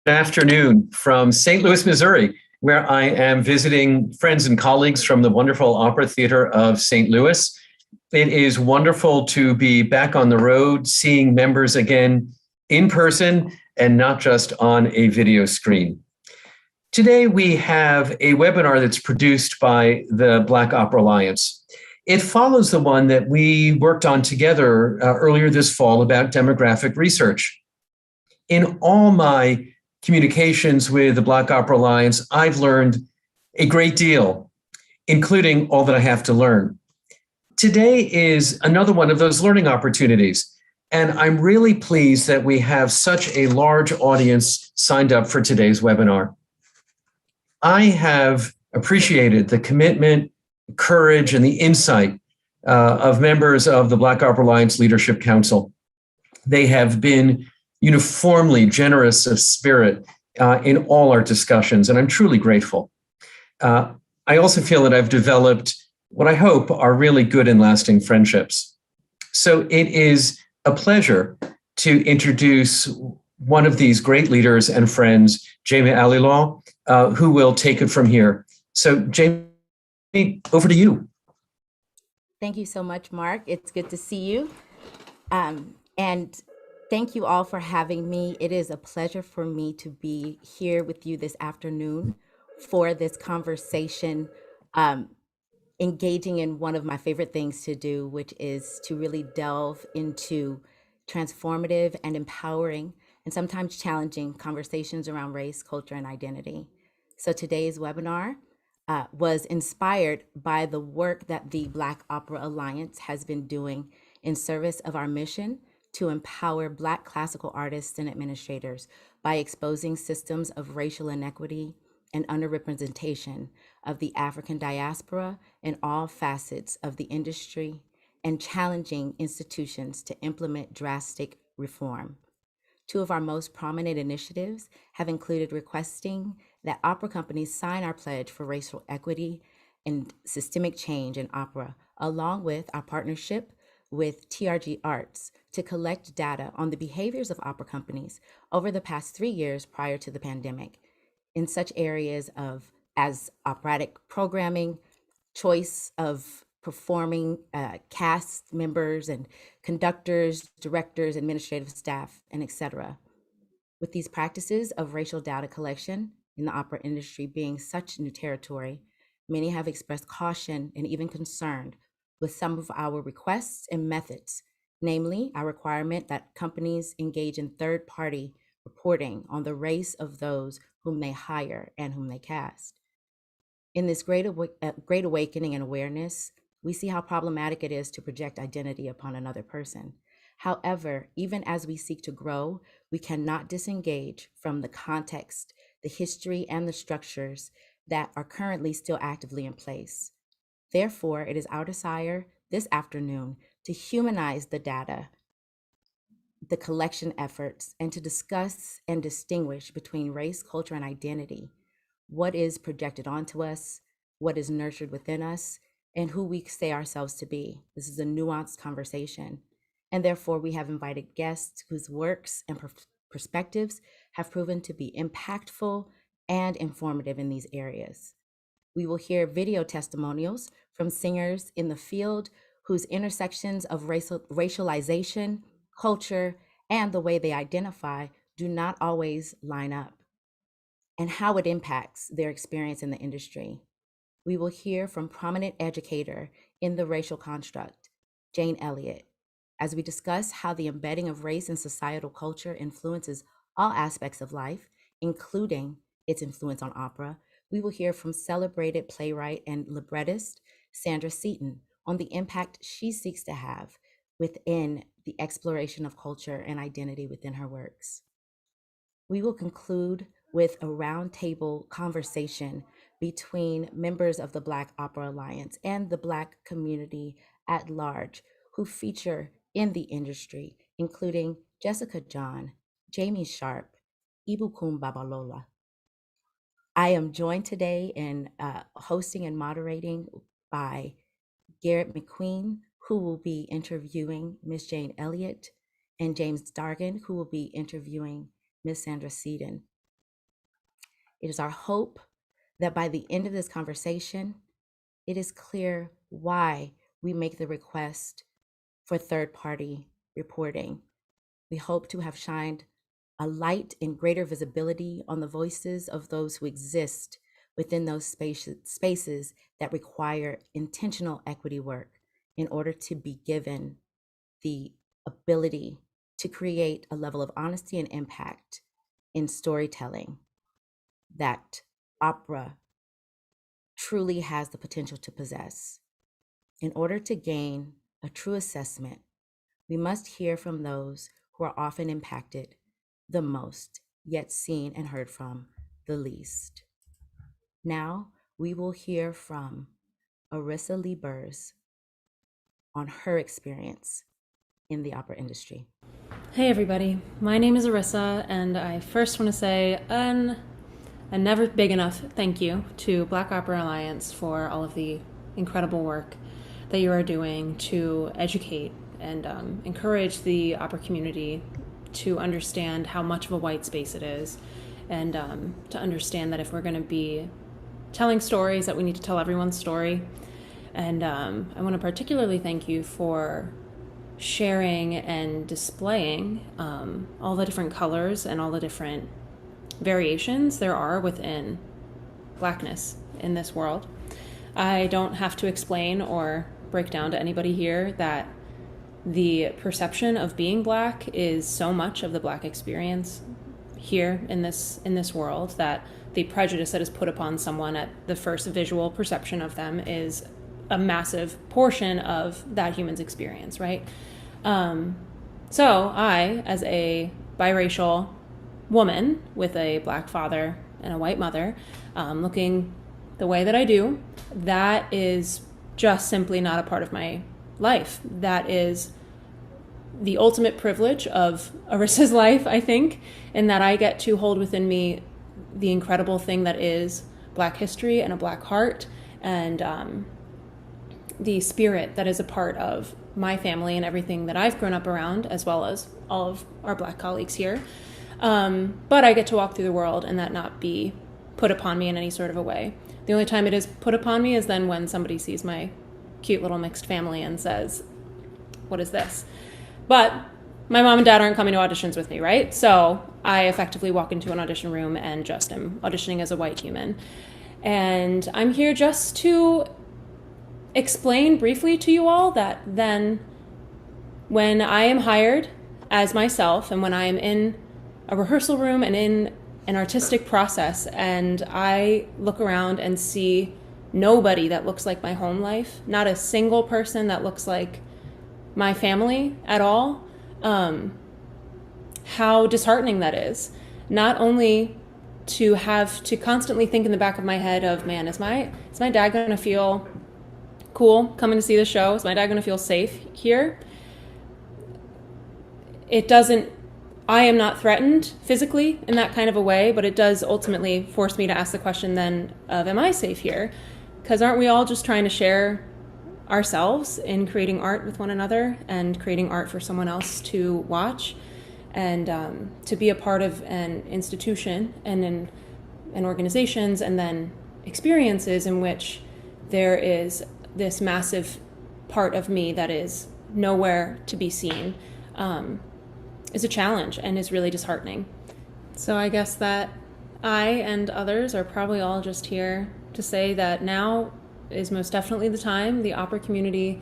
Afternoon from St. Louis, Missouri, where I am visiting friends and colleagues from the wonderful Opera Theater of St. Louis. It is wonderful to be back on the road, seeing members again in person and not just on a video screen. Today, we have a webinar that's produced by the Black Opera Alliance. It follows the one that we worked on together earlier this fall about demographic research. In all my communications with the Black Opera Alliance, I've learned a great deal, including all that I have to learn. Today is another one of those learning opportunities, and I'm really pleased that we have such a large audience signed up for today's webinar. I have appreciated the commitment, courage, and the insight of members of the Black Opera Alliance Leadership Council. They have been uniformly generous of spirit in all our discussions, and I'm truly grateful. I also feel that I've developed what I hope are really good and lasting friendships. So it is a pleasure to introduce one of these great leaders and friends, Jamie Alilaw, who will take it from here. So Jamie, over to you. Thank you so much, Mark. It's good to see you. And thank you all for having me. It is a pleasure for me to be here with you this afternoon for this conversation, engaging in one of my favorite things to do, which is to really delve into transformative and empowering and sometimes challenging conversations around race, culture, and identity. So today's webinar was inspired by the work that the Black Opera Alliance has been doing in service of our mission to empower Black classical artists and administrators by exposing systems of racial inequity and underrepresentation of the African diaspora in all facets of the industry and challenging institutions to implement drastic reform. Two of our most prominent initiatives have included requesting that opera companies sign our pledge for racial equity and systemic change in opera, along with our partnership with TRG Arts to collect data on the behaviors of opera companies over the past 3 years prior to the pandemic in such areas as operatic programming, choice of performing cast members and conductors, directors, administrative staff, and etc. With these practices of racial data collection in the opera industry being such new territory, many have expressed caution and even concern with some of our requests and methods, namely our requirement that companies engage in third-party reporting on the race of those whom they hire and whom they cast. In this great awakening and awareness, we see how problematic it is to project identity upon another person. However, even as we seek to grow, we cannot disengage from the context, the history, and the structures that are currently still actively in place. Therefore, it is our desire this afternoon to humanize the data, the collection efforts, and to discuss and distinguish between race, culture, and identity, what is projected onto us, what is nurtured within us, and who we say ourselves to be. This is a nuanced conversation. And therefore, we have invited guests whose works and perspectives have proven to be impactful and informative in these areas. We will hear video testimonials from singers in the field whose intersections of racialization, culture, and the way they identify do not always line up, and how it impacts their experience in the industry. We will hear from prominent educator in the racial construct, Jane Elliott, as we discuss how the embedding of race in societal culture influences all aspects of life, including its influence on opera. We will hear from celebrated playwright and librettist Sandra Seaton on the impact she seeks to have within the exploration of culture and identity within her works. We will conclude with a roundtable conversation between members of the Black Opera Alliance and the Black community at large who feature in the industry, including Jessica John, Jamie Sharp, Ibukun Babalola. I am joined today in hosting and moderating by Garrett McQueen, who will be interviewing Miss Jane Elliott, and James Dargan, who will be interviewing Miss Sandra Seaton. It is our hope that by the end of this conversation, it is clear why we make the request for third-party reporting. We hope to have shined a light and greater visibility on the voices of those who exist within those spaces that require intentional equity work in order to be given the ability to create a level of honesty and impact in storytelling that opera truly has the potential to possess. In order to gain a true assessment, we must hear from those who are often impacted the most, yet seen and heard from the least. Now, we will hear from Arissa Lee Burrs on her experience in the opera industry. Hey everybody, my name is Arissa, and I first want to say a never big enough thank you to Black Opera Alliance for all of the incredible work that you are doing to educate and encourage the opera community to understand how much of a white space it is, and to understand that if we're going to be telling stories, that we need to tell everyone's story. And I want to particularly thank you for sharing and displaying all the different colors and all the different variations there are within Blackness in this world. I don't have to explain or break down to anybody here that the perception of being Black is so much of the Black experience here in this world, that the prejudice that is put upon someone at the first visual perception of them is a massive portion of that human's experience, right? So I, as a biracial woman with a Black father and a white mother, looking the way that I do, that is just simply not a part of my life. That is the ultimate privilege of Arissa's life, I think, in that I get to hold within me the incredible thing that is Black history and a Black heart, and the spirit that is a part of my family and everything that I've grown up around, as well as all of our Black colleagues here. But I get to walk through the world and that not be put upon me in any sort of a way. The only time it is put upon me is then when somebody sees my cute little mixed family and says, "What is this?" But my mom and dad aren't coming to auditions with me, right? So I effectively walk into an audition room and just am auditioning as a white human. And I'm here just to explain briefly to you all that then when I am hired as myself, and when I am in a rehearsal room and in an artistic process, and I look around and see nobody that looks like my home life, not a single person that looks like my family at all, how disheartening that is. Not only to have to constantly think in the back of my head of, man, is my dad going to feel cool coming to see the show? Is my dad going to feel safe here? It doesn't, I am not threatened physically in that kind of a way, but it does ultimately force me to ask the question then of, am I safe here? Because aren't we all just trying to share ourselves in creating art with one another and creating art for someone else to watch, and to be a part of an institution and in organizations and then experiences in which there is this massive part of me that is nowhere to be seen, is a challenge and is really disheartening. So I guess that I and others are probably all just here to say that now is most definitely the time. The opera community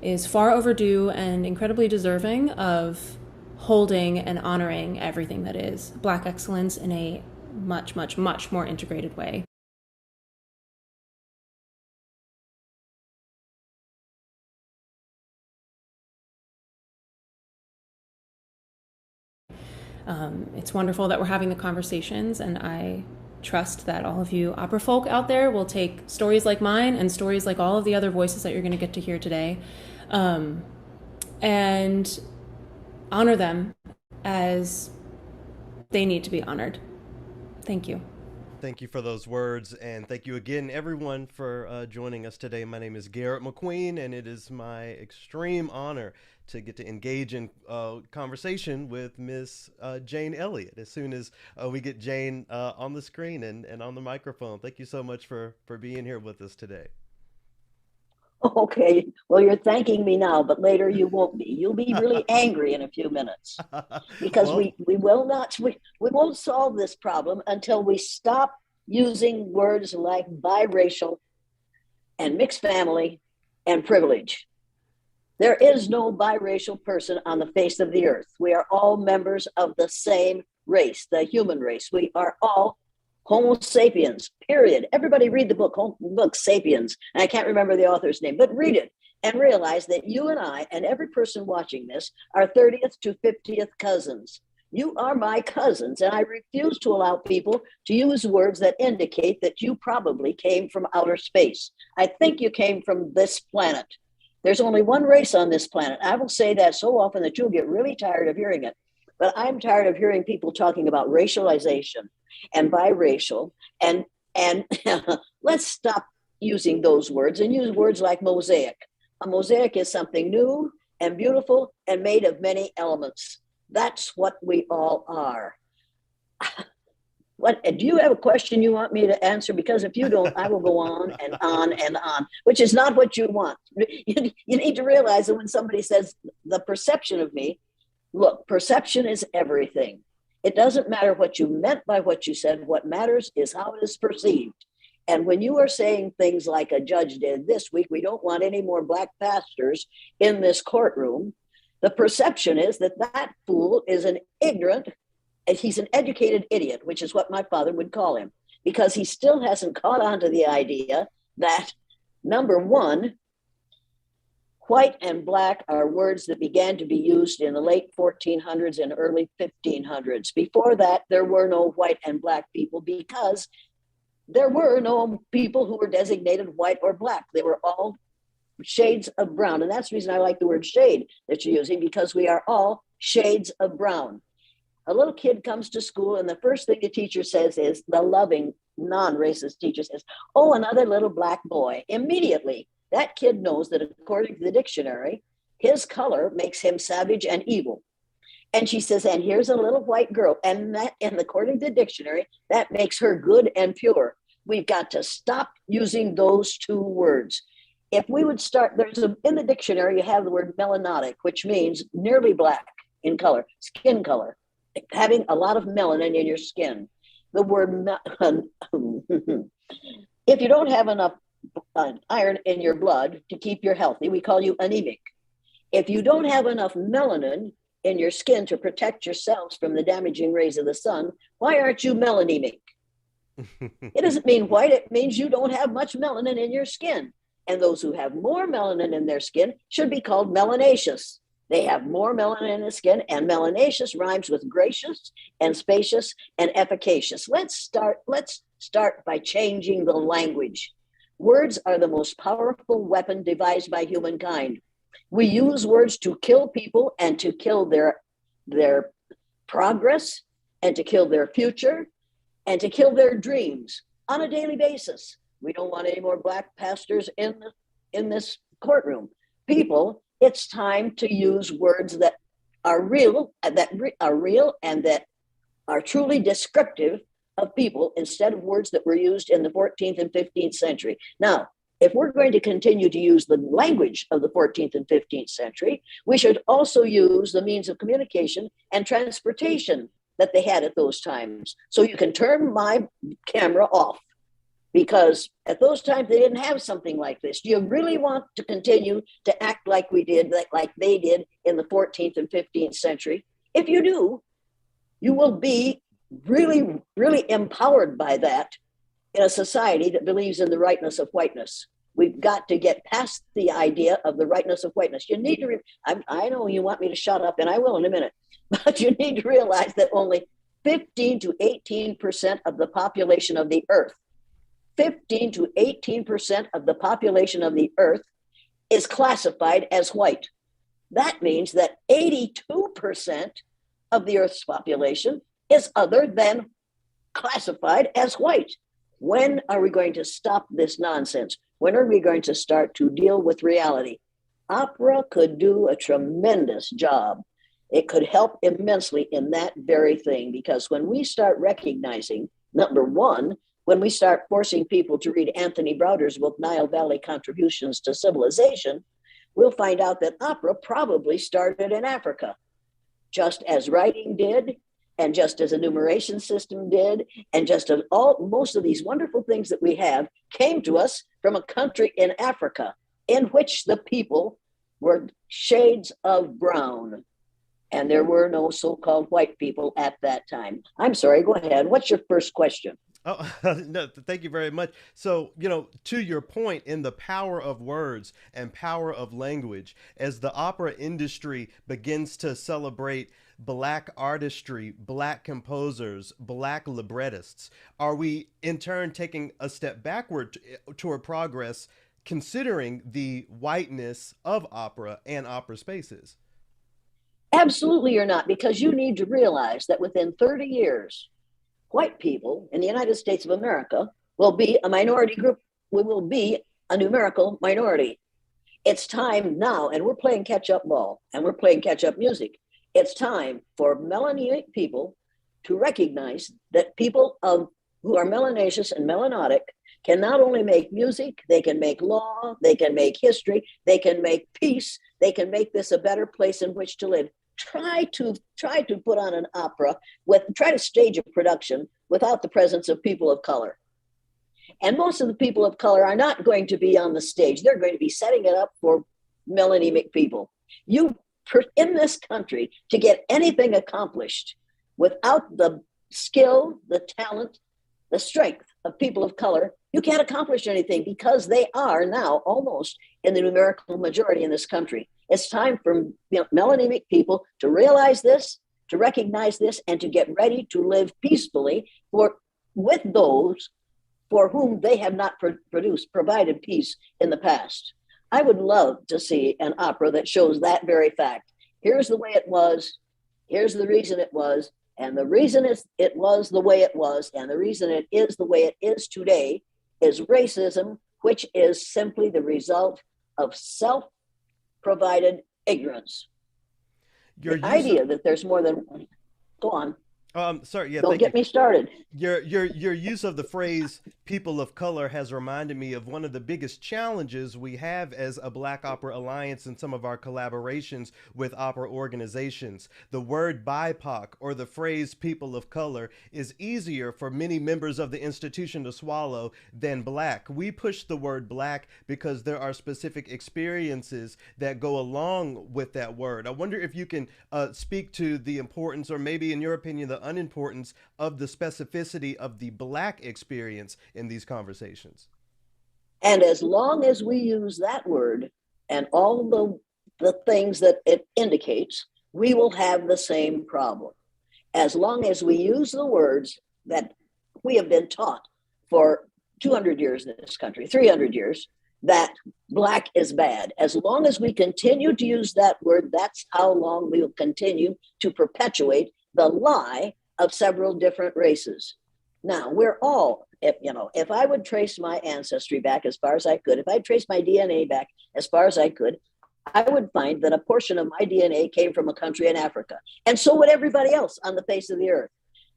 is far overdue and incredibly deserving of holding and honoring everything that is Black excellence in a much, much, much more integrated way. It's wonderful that we're having the conversations, and I trust that all of you opera folk out there will take stories like mine and stories like all of the other voices that you're going to get to hear today, and honor them as they need to be honored. Thank you. Thank you for those words, and thank you again, everyone, for joining us today. My name is Garrett McQueen, and it is my extreme honor to get to engage in conversation with Miss Jane Elliott as soon as we get Jane on the screen and on the microphone. Thank you so much for being here with us today. Okay, well, you're thanking me now, but later you won't be. You'll be really angry in a few minutes because Well, we won't solve this problem until we stop using words like biracial and mixed family and privilege. There is no biracial person on the face of the earth. We are all members of the same race, the human race. We are all Homo sapiens, period. Everybody read the book Sapiens. And I can't remember the author's name, but read it and realize that you and I and every person watching this are 30th to 50th cousins. You are my cousins, and I refuse to allow people to use words that indicate that you probably came from outer space. I think you came from this planet. There's only one race on this planet. I will say that so often that you'll get really tired of hearing it. But I'm tired of hearing people talking about racialization and biracial, and let's stop using those words and use words like mosaic. A mosaic is something new and beautiful and made of many elements. That's what we all are. What do you have a question you want me to answer? Because if you don't, I will go on and on and on, which is not what you want. You need to realize that when somebody says the perception of me, look, perception is everything. It doesn't matter what you meant by what you said. What matters is how it is perceived. And when you are saying things like a judge did this week, we don't want any more black pastors in this courtroom. The perception is that that fool is an ignorant, and he's an educated idiot, which is what my father would call him, because he still hasn't caught on to the idea that, number one, white and black are words that began to be used in the late 1400s and early 1500s. Before that, there were no white and black people because there were no people who were designated white or black. They were all shades of brown. And that's the reason I like the word shade that you're using, because we are all shades of brown. A little kid comes to school and the first thing the teacher says is, the loving, non-racist teacher says, "Oh, another little black boy." Immediately, that kid knows that according to the dictionary, his color makes him savage and evil. And she says, and here's a little white girl. And according to the dictionary, that makes her good and pure. We've got to stop using those two words. If we would start, in the dictionary, you have the word melanotic, which means nearly black in color, skin color, having a lot of melanin in your skin. The word, if you don't have enough iron in your blood to keep you healthy, we call you anemic. If you don't have enough melanin in your skin to protect yourselves from the damaging rays of the sun, why aren't you melanemic? It doesn't mean white, it means you don't have much melanin in your skin. And those who have more melanin in their skin should be called melanaceous. They have more melanin in the skin, and melanaceous rhymes with gracious and spacious and efficacious. Let's start by changing the language. Words are the most powerful weapon devised by humankind. We use words to kill people and to kill their progress and to kill their future and to kill their dreams on a daily basis. We don't want any more black pastors in this courtroom. People, it's time to use words that are real and that are truly descriptive of people instead of words that were used in the 14th and 15th century. Now, if we're going to continue to use the language of the 14th and 15th century, we should also use the means of communication and transportation that they had at those times. So you can turn my camera off, because at those times they didn't have something like this. Do you really want to continue to act like we did, like they did in the 14th and 15th century? If you do, you will be really, really empowered by that in a society that believes in the rightness of whiteness. We've got to get past the idea of the rightness of whiteness. You need to, I know you want me to shut up, and I will in a minute, but you need to realize that only 15 to 18% of the population of the earth, 15 to 18% of the population of the earth is classified as white. That means that 82% of the earth's population is other than classified as white. When are we going to stop this nonsense? When are we going to start to deal with reality? Opera could do a tremendous job. It could help immensely in that very thing, because when we start recognizing, number one, when we start forcing people to read Anthony Browder's book, Nile Valley Contributions to Civilization, we'll find out that opera probably started in Africa, just as writing did, and just as a numeration system did, and just as most of these wonderful things that we have came to us from a country in Africa in which the people were shades of brown. And there were no so-called white people at that time. I'm sorry, go ahead. What's your first question? Oh, no, thank you very much. So, to your point in the power of words and power of language, as the opera industry begins to celebrate Black artistry, Black composers, Black librettists, are we in turn taking a step backward toward progress, considering the whiteness of opera and opera spaces? Absolutely, you're not, because you need to realize that within 30 years, white people in the United States of America will be a minority group. We will be a numerical minority. It's time now, and we're playing catch up ball and we're playing catch up music. It's time for melanated people to recognize that people who are melanaceous and melanotic can not only make music, they can make law, they can make history, they can make peace, they can make this a better place in which to live. Try to put on an opera try to stage a production without the presence of people of color. And most of the people of color are not going to be on the stage. They're going to be setting it up for melanemic people. In this country, to get anything accomplished without the skill, the talent, the strength of people of color, you can't accomplish anything, because they are now almost in the numerical majority in this country. It's time for melanemic people to realize this, to recognize this, and to get ready to live peacefully with those for whom they have not provided peace in the past. I would love to see an opera that shows that very fact. Here's the way it was. Here's the reason it was. And the reason it was the way it was, and the reason it is the way it is today, is racism, which is simply the result of self-provided ignorance. The idea that there's more than... Go on. Sorry, yeah, Don't get me started. Your use of the phrase "people of color" has reminded me of one of the biggest challenges we have as a Black Opera Alliance in some of our collaborations with opera organizations. The word BIPOC, or the phrase "people of color," is easier for many members of the institution to swallow than Black. We push the word Black because there are specific experiences that go along with that word. I wonder if you can speak to the importance, or maybe in your opinion, the unimportance of the specificity of the Black experience in these conversations. And as long as we use that word and all the things that it indicates, we will have the same problem. As long as we use the words that we have been taught for 200 years in this country, 300 years, that Black is bad. As long as we continue to use that word, that's how long we will continue to perpetuate the lie of several different races. Now, we're all, if I would trace my ancestry back as far as I could, if I trace my DNA back as far as I could, I would find that a portion of my DNA came from a country in Africa. And so would everybody else on the face of the earth.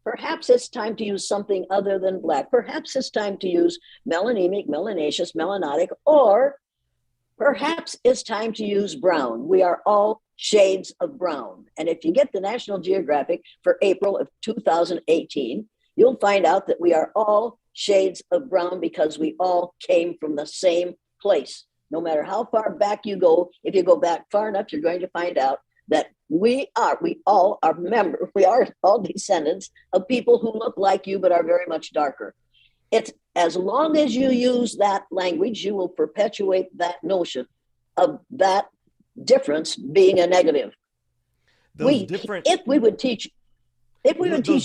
Perhaps it's time to use something other than Black. Perhaps it's time to use melanemic, melanaceous, melanotic, or perhaps it's time to use brown. We are all shades of brown. And if you get the National Geographic for April of 2018, you'll find out that we are all shades of brown, because we all came from the same place. No matter how far back you go, if you go back far enough, you're going to find out that we are all descendants of people who look like you but are very much darker. It's as long as you use that language, you will perpetuate that notion of that difference being a negative. If we would teach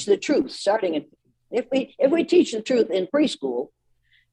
the truth, if we teach the truth in preschool,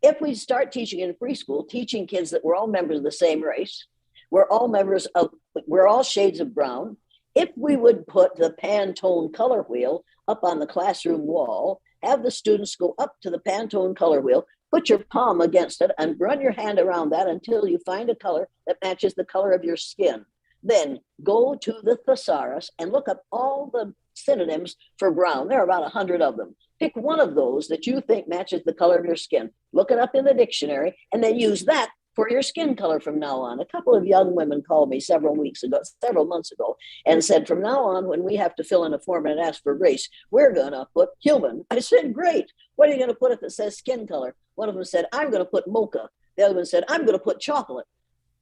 if we start teaching in preschool, teaching kids that we're all members of the same race, we're all shades of brown. If we would put the Pantone color wheel up on the classroom wall, have the students go up to the Pantone color wheel, Put your palm against it and run your hand around that until you find a color that matches the color of your skin. Then go to the thesaurus and look up all the synonyms for brown. There are about 100 of them. Pick one of those that you think matches the color of your skin. Look it up in the dictionary and then use that for your skin color from now on. A couple of young women called me several months ago, and said, from now on, when we have to fill in a form and ask for race, we're going to put human. I said, great. What are you going to put if it says skin color? One of them said, I'm going to put mocha. The other one said, I'm going to put chocolate.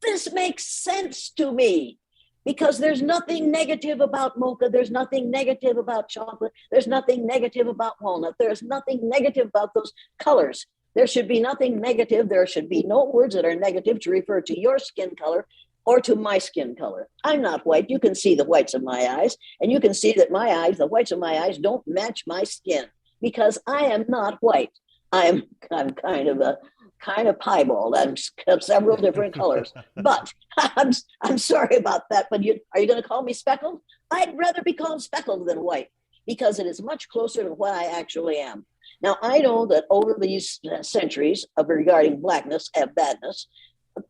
This makes sense to me because there's nothing negative about mocha. There's nothing negative about chocolate. There's nothing negative about walnut. There's nothing negative about those colors. There should be nothing negative. There should be no words that are negative to refer to your skin color or to my skin color. I'm not white. You can see the whites of my eyes, and you can see that my eyes, the whites of my eyes, don't match my skin because I am not white. I'm kind of piebald. I'm several different colors. But I'm sorry about that. But are you going to call me speckled? I'd rather be called speckled than white because it is much closer to what I actually am. Now, I know that over these centuries of regarding blackness and badness,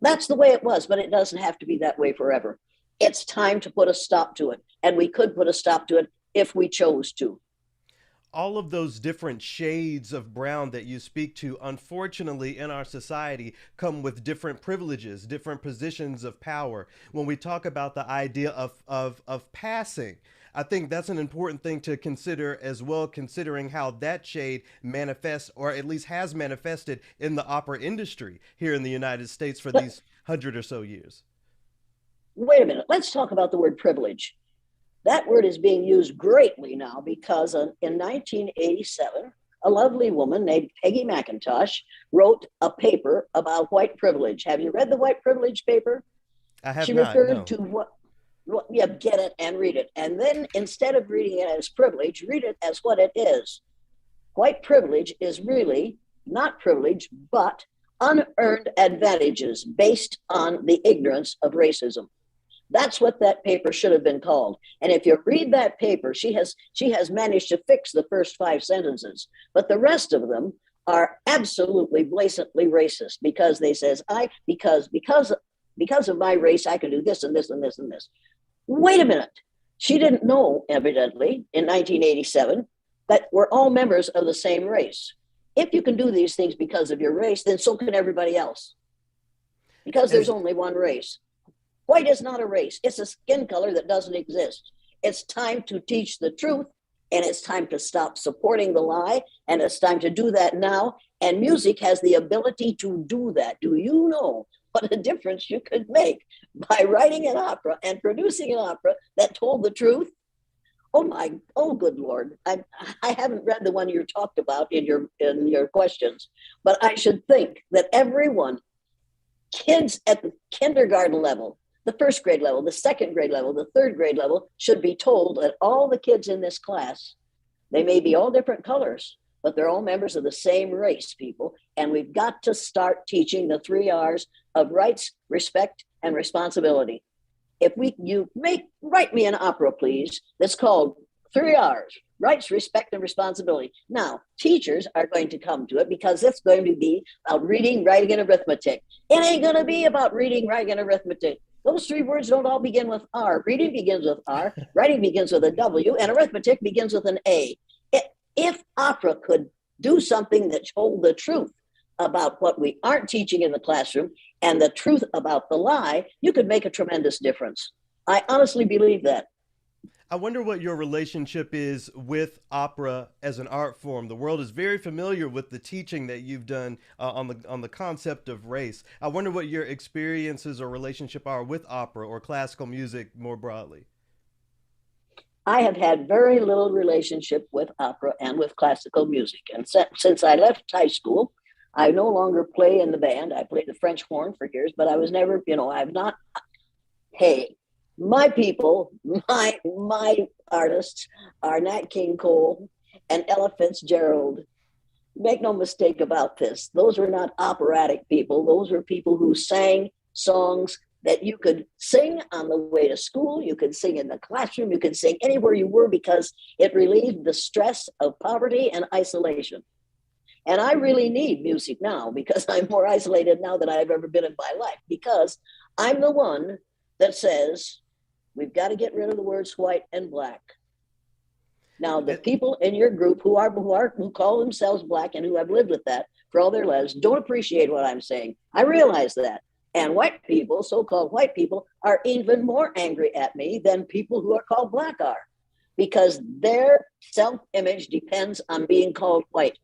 that's the way it was, but it doesn't have to be that way forever. It's time to put a stop to it, and we could put a stop to it if we chose to. All of those different shades of brown that you speak to, unfortunately, in our society, come with different privileges, different positions of power. When we talk about the idea of passing, I think that's an important thing to consider as well, considering how that shade manifests, or at least has manifested, in the opera industry here in the United States for these 100 or so years. Wait a minute. Let's talk about the word privilege. That word is being used greatly now because in 1987, a lovely woman named Peggy McIntosh wrote a paper about white privilege. Have you read the white privilege paper? I have She not, referred no. to what, yeah, get it and read it. And then instead of reading it as privilege, read it as what it is. White privilege is really not privilege, but unearned advantages based on the ignorance of racism. That's what that paper should have been called. And if you read that paper, she has managed to fix the first 5 sentences, but the rest of them are absolutely blatantly racist because they says because of my race I can do this and this and this and this. Wait a minute. She didn't know, evidently, in 1987 that we're all members of the same race. If you can do these things because of your race, then so can everybody else. Because there's only one race. White is not a race. It's a skin color that doesn't exist. It's time to teach the truth, and it's time to stop supporting the lie, and it's time to do that now. And music has the ability to do that. Do you know what a difference you could make by writing an opera and producing an opera that told the truth? Oh, good Lord. I haven't read the one you talked about in your questions, but I should think that everyone, kids at the kindergarten level, the first grade level, the second grade level, the third grade level, should be told that all the kids in this class, they may be all different colors, but they're all members of the same race, people. And we've got to start teaching the 3 R's of rights, respect, and responsibility. Write me an opera, please, that's called 3 R's, rights, respect, and responsibility. Now, teachers are going to come to it because it's going to be about reading, writing, and arithmetic. It ain't going to be about reading, writing, and arithmetic. Those 3 words don't all begin with R. Reading begins with R, writing begins with a W, and arithmetic begins with an A. If opera could do something that told the truth about what we aren't teaching in the classroom and the truth about the lie, you could make a tremendous difference. I honestly believe that. I wonder what your relationship is with opera as an art form. The world is very familiar with the teaching that you've done on the concept of race. I wonder what your experiences or relationship are with opera or classical music more broadly. I have had very little relationship with opera and with classical music. And since I left high school, I no longer play in the band. I played the French horn for years, but I was never, I've not, hey, my people, my artists are Nat King Cole and Ella Fitzgerald. Make no mistake about this. Those were not operatic people. Those were people who sang songs that you could sing on the way to school. You could sing in the classroom. You could sing anywhere you were because it relieved the stress of poverty and isolation. And I really need music now because I'm more isolated now than I've ever been in my life, because I'm the one that says we've got to get rid of the words white and black. Now, the people in your group who call themselves black and who have lived with that for all their lives don't appreciate what I'm saying. I realize that. And white people, so-called white people, are even more angry at me than people who are called black are, because their self-image depends on being called white.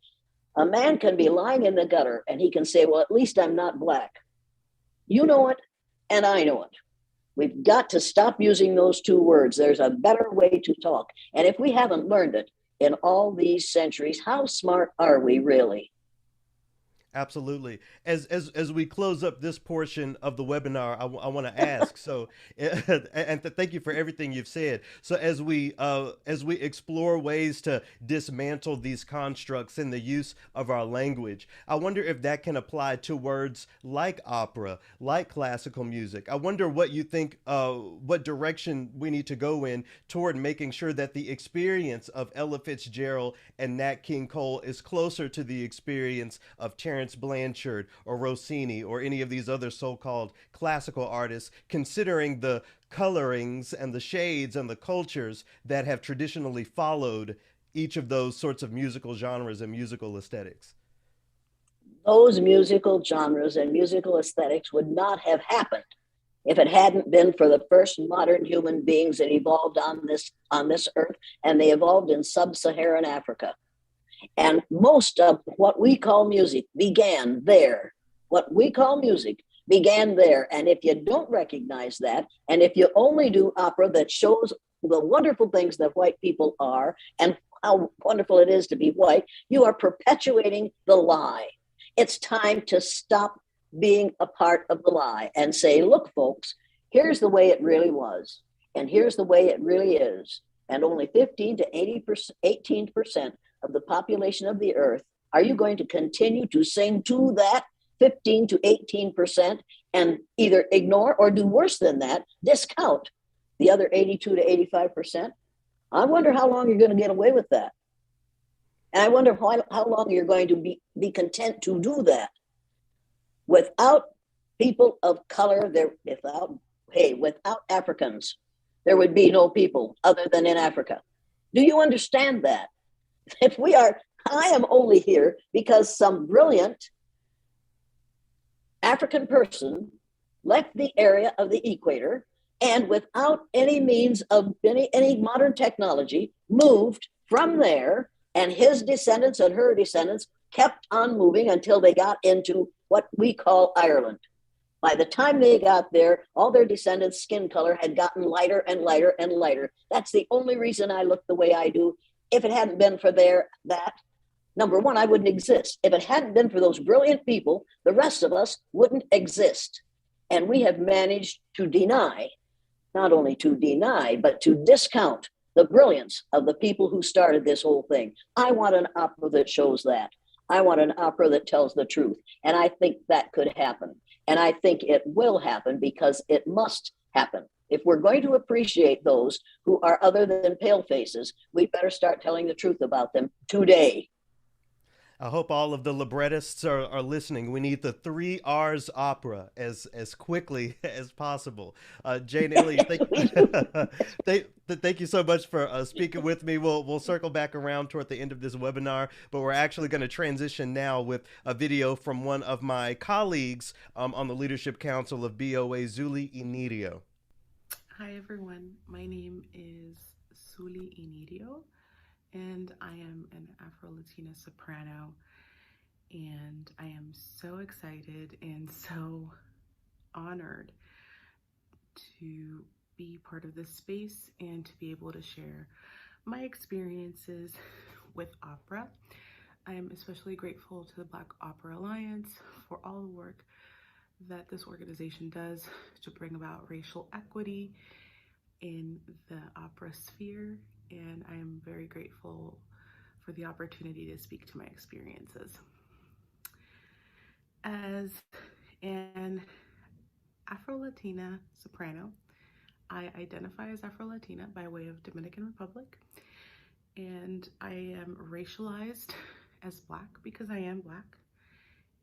A man can be lying in the gutter and he can say, well, at least I'm not black. You know it, and I know it. We've got to stop using those two words. There's a better way to talk. And if we haven't learned it in all these centuries, how smart are we really? Absolutely. As we close up this portion of the webinar, I want to ask. So, thank you for everything you've said. So, as we explore ways to dismantle these constructs in the use of our language, I wonder if that can apply to words like opera, like classical music. I wonder what you think, what direction we need to go in toward making sure that the experience of Ella Fitzgerald and Nat King Cole is closer to the experience of Terence Blanchard or Rossini or any of these other so-called classical artists, considering the colorings and the shades and the cultures that have traditionally followed each of those sorts of musical genres and musical aesthetics. Those musical genres and musical aesthetics would not have happened if it hadn't been for the first modern human beings that evolved on this earth, and they evolved in sub-Saharan Africa. And most of what we call music began there. What we call music began there. And if you don't recognize that, and if you only do opera that shows the wonderful things that white people are and how wonderful it is to be white, you are perpetuating the lie. It's time to stop being a part of the lie and say, look, folks, here's the way it really was. And here's the way it really is. And only 15 to 18% of the population of the earth, are you going to continue to sing to that 15 to 18% and either ignore or do worse than that, discount the other 82 to 85%? I wonder how long you're going to get away with that. And I wonder how long you're going to be content to do that. Without people of color, without Africans, there would be no people other than in Africa. Do you understand that? I am only here because some brilliant African person left the area of the equator and without any means of any modern technology moved from there, and his descendants and her descendants kept on moving until they got into what we call Ireland. By the time they got there, all their descendants' skin color had gotten lighter and lighter and lighter. That's the only reason I look the way I do. If it hadn't been for that, number one, I wouldn't exist. If it hadn't been for those brilliant people, the rest of us wouldn't exist. And we have managed to deny, not only to deny, but to discount the brilliance of the people who started this whole thing. I want an opera that shows that. I want an opera that tells the truth. And I think that could happen. And I think it will happen because it must happen. If we're going to appreciate those who are other than pale faces, we better start telling the truth about them today. I hope all of the librettists are listening. We need the 3 R's opera as quickly as possible. Jane Elliott, thank you so much for speaking with me. We'll circle back around toward the end of this webinar, but we're actually going to transition now with a video from one of my colleagues on the Leadership Council of BOA, Zuli Inirio. Hi everyone, my name is Zuli Inirio, and I am an Afro-Latina soprano, and I am so excited and so honored to be part of this space and to be able to share my experiences with opera. I am especially grateful to the Black Opera Alliance for all the work that this organization does to bring about racial equity in the opera sphere, and I am very grateful for the opportunity to speak to my experiences. As an Afro-Latina soprano, I identify as Afro-Latina by way of Dominican Republic, and I am racialized as Black because I am Black.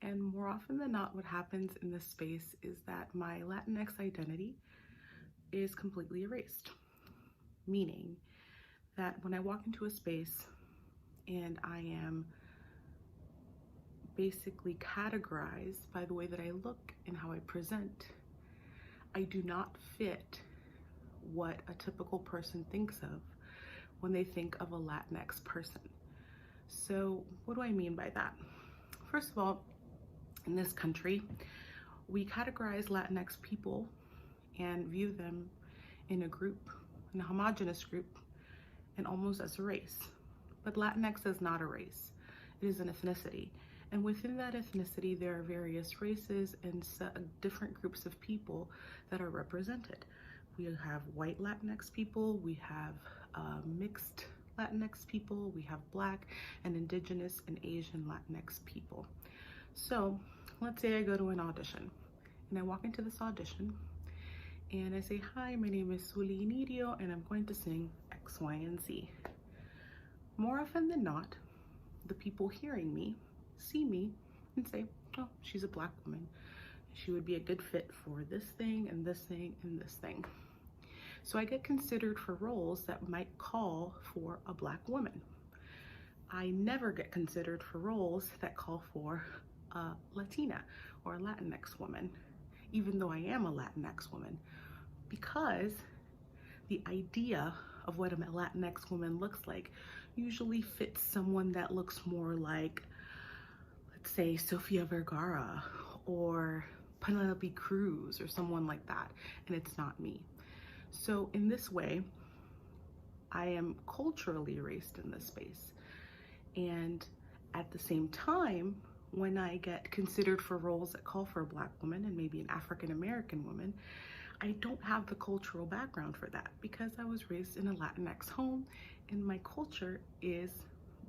And more often than not, what happens in this space is that my Latinx identity is completely erased. Meaning that when I walk into a space and I am basically categorized by the way that I look and how I present, I do not fit what a typical person thinks of when they think of a Latinx person. So what do I mean by that? First of all, in this country, we categorize Latinx people and view them in a group, in a homogenous group, and almost as a race. But Latinx is not a race, it is an ethnicity. And within that ethnicity, there are various races and different groups of people that are represented. We have white Latinx people, we have mixed Latinx people, we have Black and Indigenous and Asian Latinx people. So let's say I go to an audition and I walk into this audition and I say, hi, my name is Suli Inidio and I'm going to sing X, Y, and Z. More often than not, the people hearing me see me and say, oh, she's a Black woman. She would be a good fit for this thing and this thing and this thing. So I get considered for roles that might call for a Black woman. I never get considered for roles that call for a Latina or a Latinx woman, even though I am a Latinx woman, because the idea of what a Latinx woman looks like usually fits someone that looks more like, let's say, Sofia Vergara or Penelope Cruz or someone like that, and it's not me. So in this way, I am culturally erased in this space. And at the same time, when I get considered for roles that call for a Black woman and maybe an African American woman, I don't have the cultural background for that because I was raised in a Latinx home and my culture is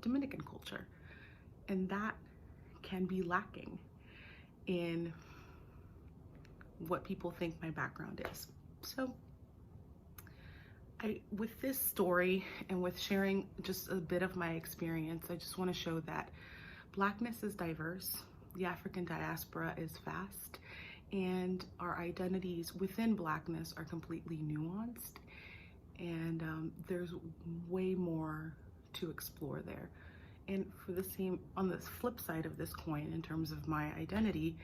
Dominican culture. And that can be lacking in what people think my background is. So with this story and with sharing just a bit of my experience, I just want to show that Blackness is diverse, the African diaspora is vast, and our identities within Blackness are completely nuanced, and there's way more to explore there. And for the same, on the flip side of this coin, in terms of my identity,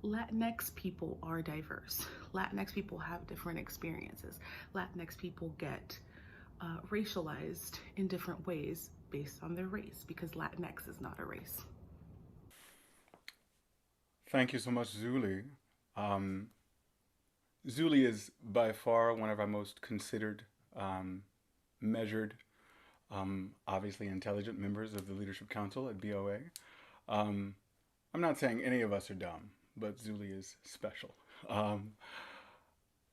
Latinx people are diverse. Latinx people have different experiences. Latinx people get racialized in different ways based on their race because Latinx is not a race. Thank you so much, Zuli. Zuli is by far one of our most considered, measured, obviously intelligent members of the Leadership Council at BOA. I'm not saying any of us are dumb, but Zuli is special.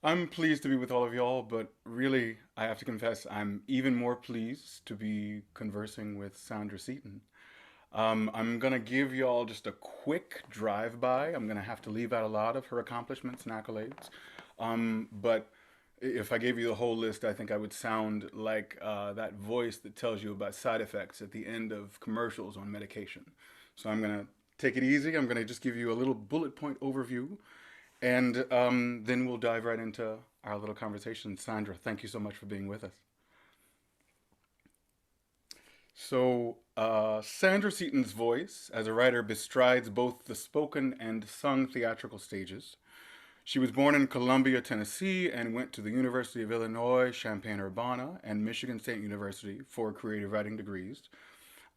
I'm pleased to be with all of y'all, but really, I have to confess, I'm even more pleased to be conversing with Sandra Seaton. I'm gonna give y'all just a quick drive-by. I'm gonna have to leave out a lot of her accomplishments and accolades. But if I gave you the whole list, I think I would sound like that voice that tells you about side effects at the end of commercials on medication. So I'm gonna take it easy. I'm gonna just give you a little bullet point overview, and then we'll dive right into our little conversation. Sandra, thank you so much for being with us. So Sandra Seaton's voice as a writer bestrides both the spoken and sung theatrical stages. She was born in Columbia, Tennessee, and went to the University of Illinois, Champaign-Urbana, and Michigan State University for creative writing degrees.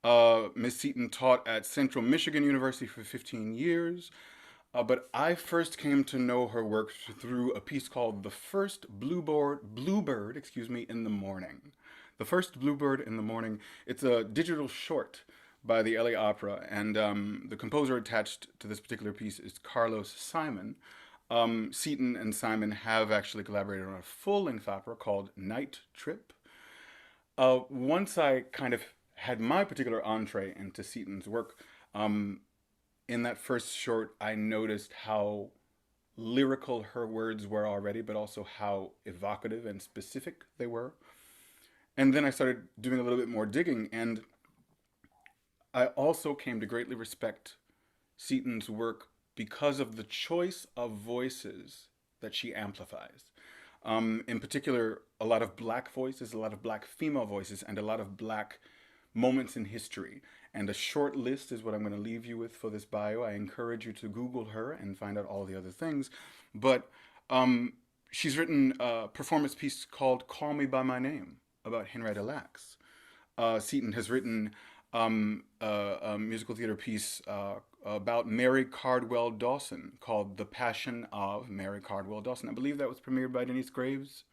Ms. Seaton taught at Central Michigan University for 15 years, but I first came to know her work through a piece called The First Bluebird, in the Morning. The First Bluebird in the Morning. It's a digital short by the LA Opera, and the composer attached to this particular piece is Carlos Simon. Seaton and Simon have actually collaborated on a full-length opera called Night Trip. Once I kind of had my particular entree into Seaton's work, in that first short, I noticed how lyrical her words were already, but also how evocative and specific they were. And then I started doing a little bit more digging, and I also came to greatly respect Seaton's work because of the choice of voices that she amplifies. In particular, a lot of black voices, a lot of black female voices, and a lot of black moments in history. And a short list is what I'm going to leave you with for this bio. I encourage you to Google her and find out all the other things. But she's written a performance piece called Call Me By My Name about Henrietta Lacks. Seaton has written a musical theater piece about Mary Cardwell Dawson called The Passion of Mary Cardwell Dawson. I believe that was premiered by Denise Graves.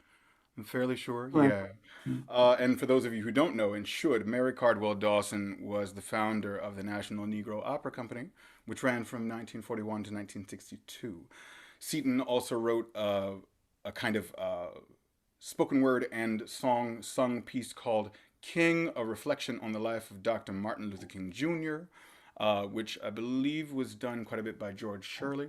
I'm fairly sure. Right. Yeah. And for those of you who don't know and should, Mary Cardwell Dawson was the founder of the National Negro Opera Company, which ran from 1941 to 1962. Seaton also wrote a kind of spoken word and song sung piece called King, a reflection on the life of Dr. Martin Luther King Jr., which I believe was done quite a bit by George Shirley.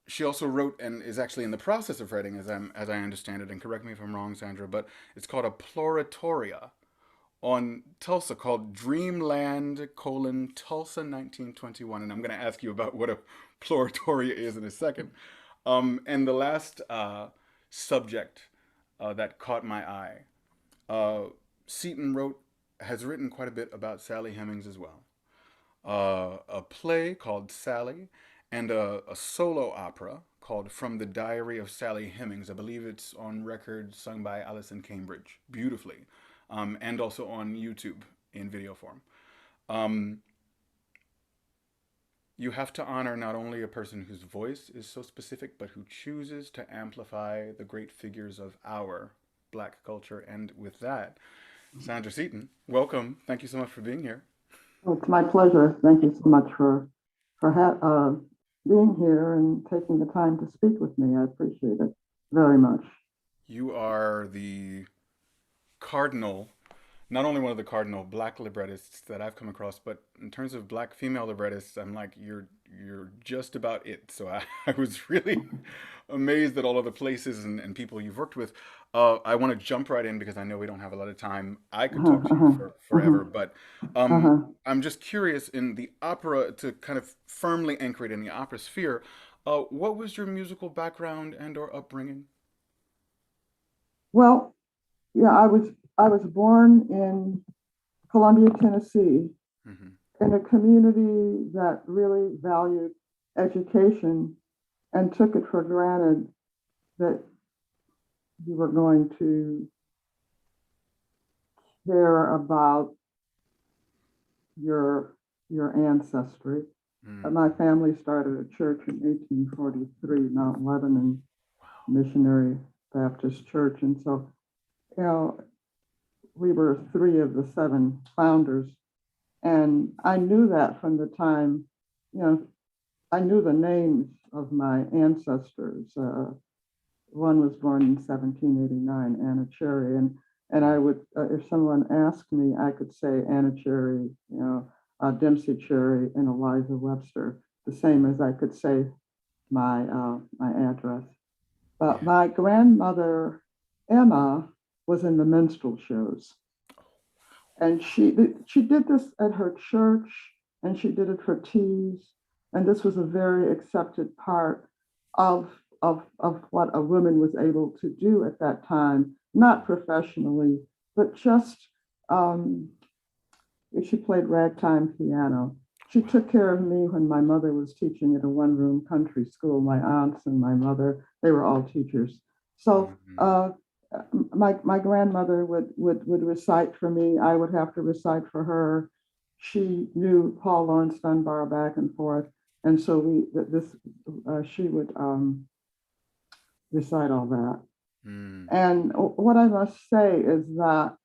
She also wrote and is actually in the process of writing, as I understand it, and correct me if I'm wrong, Sandra, but it's called a ploratoria on Tulsa called Dreamland, Tulsa 1921. And I'm going to ask you about what a ploratoria is in a second. And the last subject that caught my eye, Seaton has written quite a bit about Sally Hemings as well. A play called Sally, and a solo opera called From the Diary of Sally Hemings. I believe it's on record, sung by Alison Cambridge, beautifully, and also on YouTube in video form. You have to honor not only a person whose voice is so specific, but who chooses to amplify the great figures of our Black culture. And with that, Sandra Seaton, welcome. Thank you so much for being here. Well, it's my pleasure. Thank you so much for being here and taking the time to speak with me. I appreciate it very much. You are the cardinal, not only one of the cardinal Black librettists that I've come across, but in terms of Black female librettists, I'm like, you're just about it. So I was really amazed at all of the places and people you've worked with. I want to jump right in because I know we don't have a lot of time. I could talk to you for forever, but I'm just curious, in the opera, to kind of firmly anchor it in the opera sphere, what was your musical background and or upbringing? Well, yeah, I was born in Columbia, Tennessee, in a community that really valued education and took it for granted that you were going to care about your ancestry. My family started a church in 1843, Mount Lebanon Missionary Baptist Church, and so, you know, we were 3 of the 7 founders, and I knew that from the time, you know, I knew the names of my ancestors. One was born in 1789, Anna Cherry, and I would, if someone asked me, I could say Anna Cherry, you know, Dempsey Cherry, and Eliza Webster, the same as I could say my my address. But my grandmother Emma was in the minstrel shows, and she did this at her church, and she did it for teas, and this was a very accepted part of what a woman was able to do at that time, not professionally, but just she played ragtime piano. She took care of me when my mother was teaching at a one-room country school. My aunts and my mother, they were all teachers. So my grandmother would recite for me. I would have to recite for her. She knew Paul Laurence Dunbar back and forth, and so she would recite all that. And what I must say is that,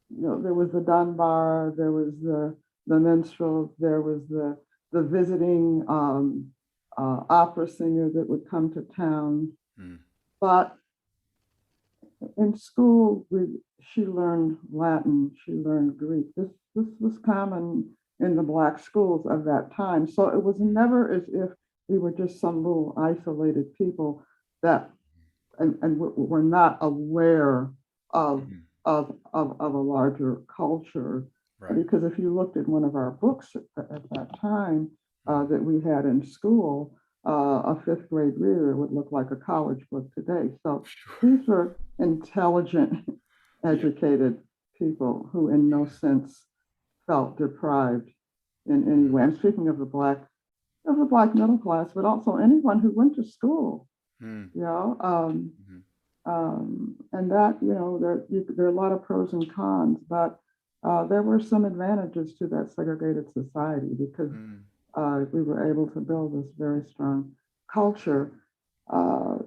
you know, there was the Dunbar, there was the minstrel, there was the visiting opera singer that would come to town. But in school, she learned Latin, she learned Greek. This was common in the Black schools of that time. So it was never as if we were just some little isolated people that and were not aware of of a larger culture. Right. Because if you looked at one of our books at that time that we had in school, a fifth grade reader would look like a college book today. So these were intelligent, Yeah. educated people who in no sense felt deprived in any way. I'm speaking of the black middle class, but also anyone who went to school, Mm. you know. Mhm. And that, there are a lot of pros and cons, but there were some advantages to that segregated society because Mm. we were able to build this very strong culture. Uh,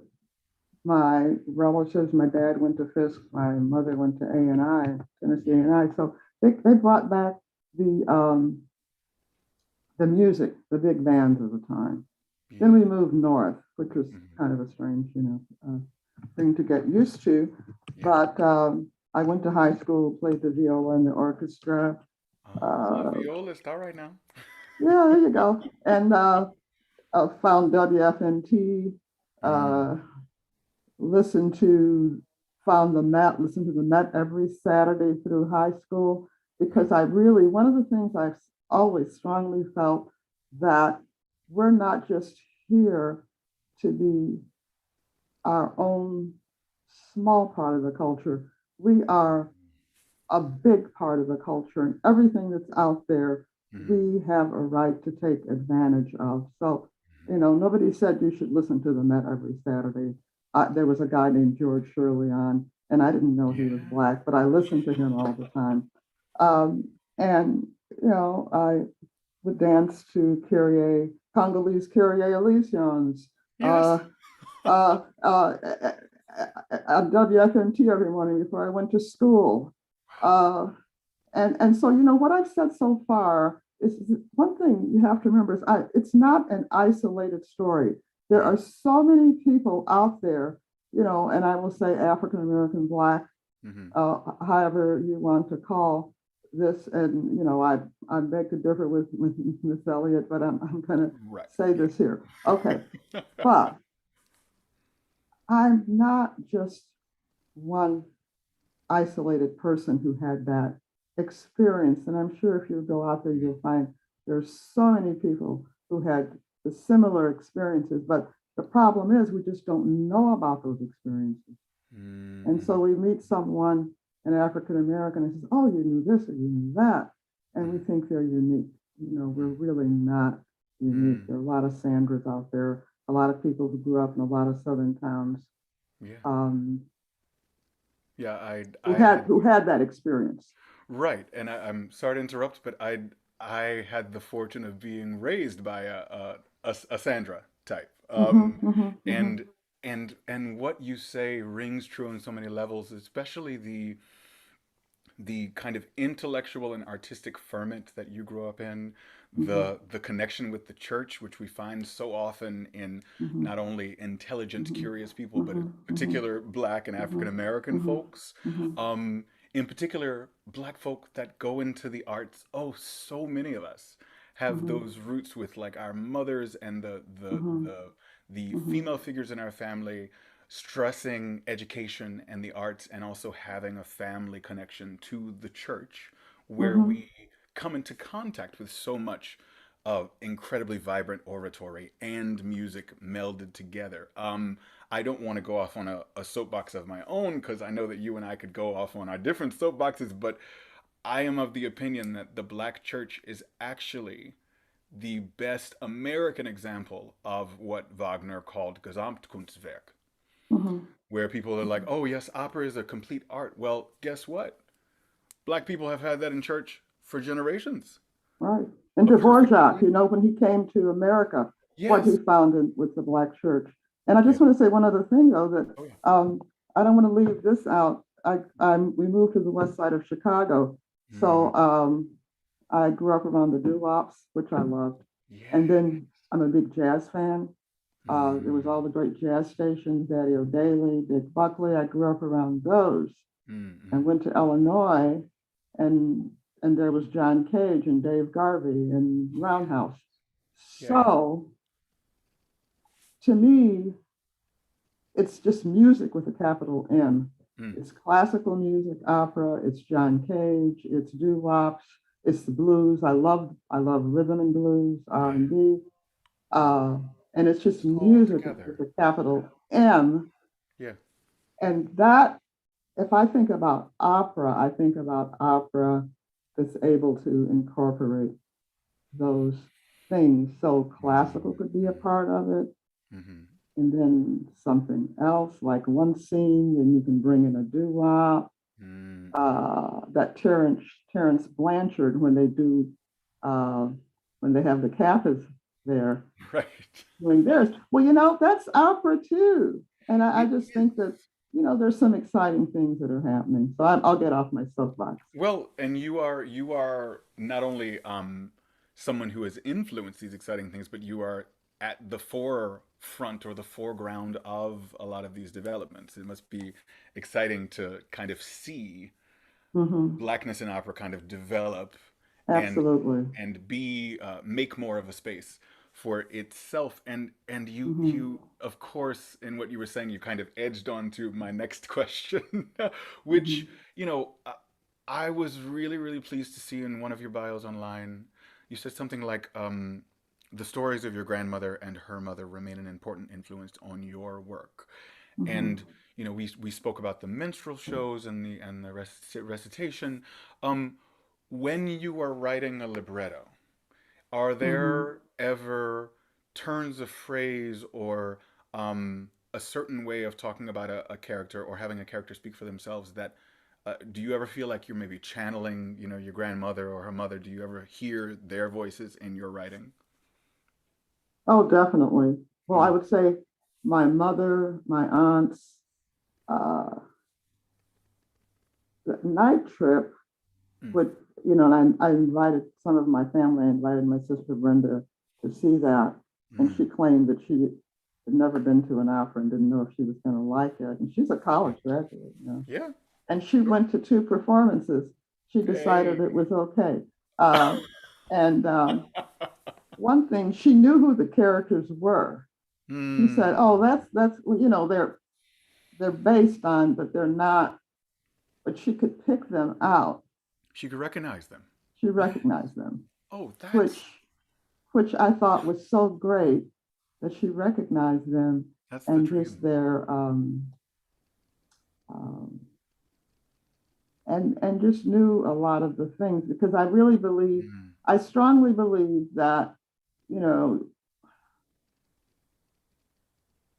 my relatives, my dad went to Fisk, my mother went to A&I, Tennessee A&I. So they brought back the music, the big bands of the time. Then we moved north, which was kind of a strange, thing to get used to. Yeah. But I went to high school, played the viola in the orchestra. A Uh, violist. All right now. yeah, there you go. And found WFNT, Mm. uh, listened to, found the Met, listened to the Met every Saturday through high school because one of the things I've always strongly felt that we're not just here to be our own small part of the culture. We are a big part of the culture, and everything that's out there, we have a right to take advantage of. So, nobody said you should listen to the Met every Saturday. There was a guy named George Shirley on, and I didn't know he was Yeah. black, but I listened to him all the time. And, I would dance to Congolese Kyrie Elysians, Yes. uh, uh, at WFMT every morning before I went to school. Uh, and so, what I've said so far is one thing you have to remember is it's not an isolated story. There are so many people out there, and I will say African American, Black, Mhm. however you want to call this. And, I beg to differ with Miss Elliott, but I'm going to Right. say this here. Okay. But I'm not just one isolated person who had that experience. And I'm sure if you go out there, you'll find there's so many people who had the similar experiences. But the problem is we just don't know about those experiences. And so we meet someone, an African American, and says, "Oh, you knew this or you knew that." And we think they're unique. We're really not unique. There are a lot of Sandras out there, a lot of people who grew up in a lot of southern towns Yeah. um, Yeah. who I had had who had that experience. right, and I'm sorry to interrupt, but I had the fortune of being raised by a Sandra type. Mm-hmm. And and what you say rings true on so many levels, especially the kind of intellectual and artistic ferment that you grew up in, Mm-hmm. the connection with the church, which we find so often in Mm-hmm. not only intelligent, Mm-hmm. curious people, but in Mm-hmm. particular Black and African American Mm-hmm. folks. Mm-hmm. In particular, Black folk that go into the arts. Oh, so many of us have Mm-hmm. those roots with like our mothers and Mm-hmm. the Mm-hmm. female figures in our family stressing education and the arts and also having a family connection to the church where Mm-hmm. we come into contact with so much of incredibly vibrant oratory and music melded together. I don't want to go off on a soapbox of my own because I know that you and I could go off on our different soapboxes, but I am of the opinion that the Black church is actually the best American example of what Wagner called Gesamtkunstwerk, Mm-hmm. where people are like, oh, yes, opera is a complete art. Well, guess what? Black people have had that in church for generations. Right. And A Dvorak, perfectly, when he came to America, what he yes. found with the Black church. And I Yeah. just want to say one other thing, though, that Oh, yeah. I don't want to leave this out. We moved to the west side of Chicago. So I grew up around the doo-wops, which I loved. And Yeah. then I'm a big jazz fan. There was all the great jazz stations, Daddy O'Daly, Dick Buckley. I grew up around those and went to Illinois, and there was John Cage and Dave Garvey and Roundhouse. Yeah. So to me, it's just music with a capital M. Mm. It's classical music, opera, it's John Cage, it's doo-wops, it's the blues. I love rhythm and blues, R&B. Uh, and it's just All music with together. a capital M. Yeah. And that, if I think about opera, I think about opera that's able to incorporate those things. So classical could be a part of it, Mm-hmm. and then something else, like one scene, then you can bring in a doo-wop. Mm. That Terrence Blanchard, when they do, uh, when they have the Kappas there Right. doing theirs. Well, that's opera too. And I It just is. think that, there's some exciting things that are happening. So I'll get off my soapbox. Well, and you are not only someone who has influenced these exciting things, but you are at the forefront or the foreground of a lot of these developments. It must be exciting to kind of see Hmm. blackness in opera kind of develop and Absolutely. be make more of a space for itself. And Hmm. you of course, in what you were saying, you kind of edged on to my next question, which, Hmm. you know, I was really, really pleased to see in one of your bios online. You said something like, the stories of your grandmother and her mother remain an important influence on your work. Hmm. And you know, we spoke about the minstrel shows and the recitation. When you are writing a libretto, are Hmm. there ever turns of phrase or a certain way of talking about a character or having a character speak for themselves that do you ever feel like you're maybe channeling, you know, your grandmother or her mother? Do you ever hear their voices in your writing? Oh, definitely. Well, I Mm, would say my mother, my aunts, uh, the night trip mm, would, and I invited some of my family. I invited my sister Brenda to see that, and she mm. claimed that she had never been to an opera and didn't know if she was going to like it. And she's a college graduate. Yeah, And she sure. went to two performances. She decided Hey. it was okay. Uh, and one thing, she knew who the characters were. She said, Mm. "Oh, that's they're based on, but they're not." But she could pick them out. She could recognize them. She Yeah. recognized them, Oh, which which I thought was so great that she recognized them, that's the and just dream. their um, and just knew a lot of the things, because Mm, I strongly believe that, you know,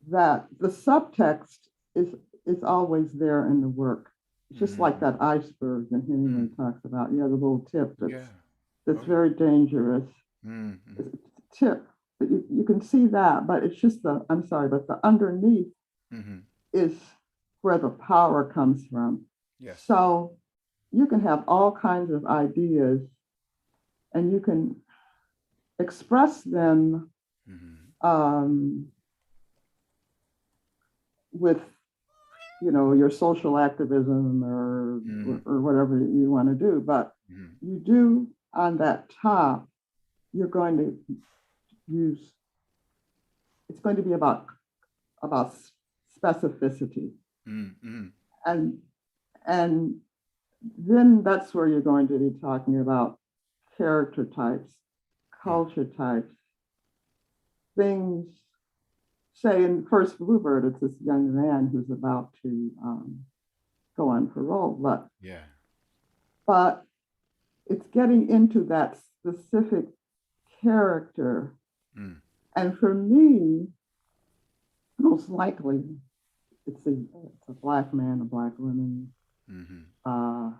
that the subtext is is always there in the work. It's just like mm, that iceberg that Hemingway mm. talks about. The little tip Yeah. that's Oh, yeah. very dangerous. Mm, mm. It's a tip. But you can see that, but it's just I'm sorry, but the underneath Mm-hmm. is where the power comes from. Yes. So you can have all kinds of ideas, and you can express them Mm-hmm. um, with, your social activism, Mm-hmm. or whatever you want to do. But Mm-hmm. you do, on that top, you're going to use. It's going to be about specificity, Mm-hmm. and and then that's where you're going to be talking about character types, culture types, things. Say in First Bluebird, it's this young man who's about to go on parole, Yeah. but it's getting into that specific character. Mm. And for me, most likely, it's a black man, a black woman, Mm-hmm. uh,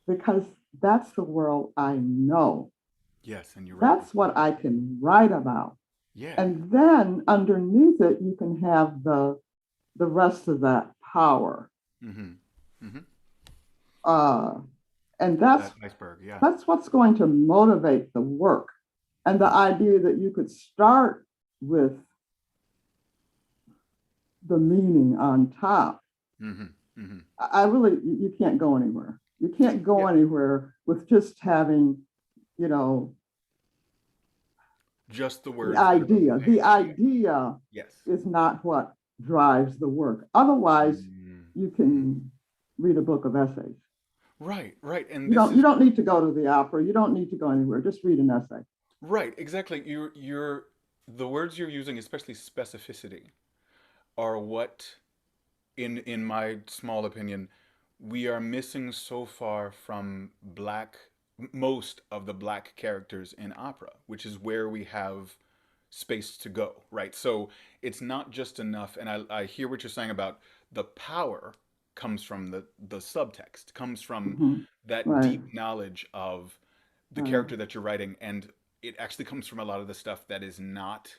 because that's the world I know. Yes, and you That's represent what it. I can write about. Yeah. And then underneath it, you can have the rest of that power. Mm-hmm. Mm-hmm. Uh, and that's That iceberg. Yeah. that's what's going to motivate the work. And the Mm. idea that you could start with the meaning on top, Mm-hmm. Mm-hmm. I really, you can't go anywhere. You can't go Yeah. anywhere with just having, you know, Just the the words that are on the idea. The page. Yeah. idea Yes. is not what drives the work. Otherwise, Mm. you can read a book of essays. Right, right. And you don't need to go to the opera. You don't need to go anywhere. Just read an essay. right, exactly. The words you're using, especially specificity, are what, in my small opinion, we are missing so far from most of the black characters in opera, which is where we have space to go, right? So it's not just enough, and I hear what you're saying about the power comes from the subtext, comes from that Right. deep knowledge of the Right. character that you're writing, and it actually comes from a lot of the stuff that is not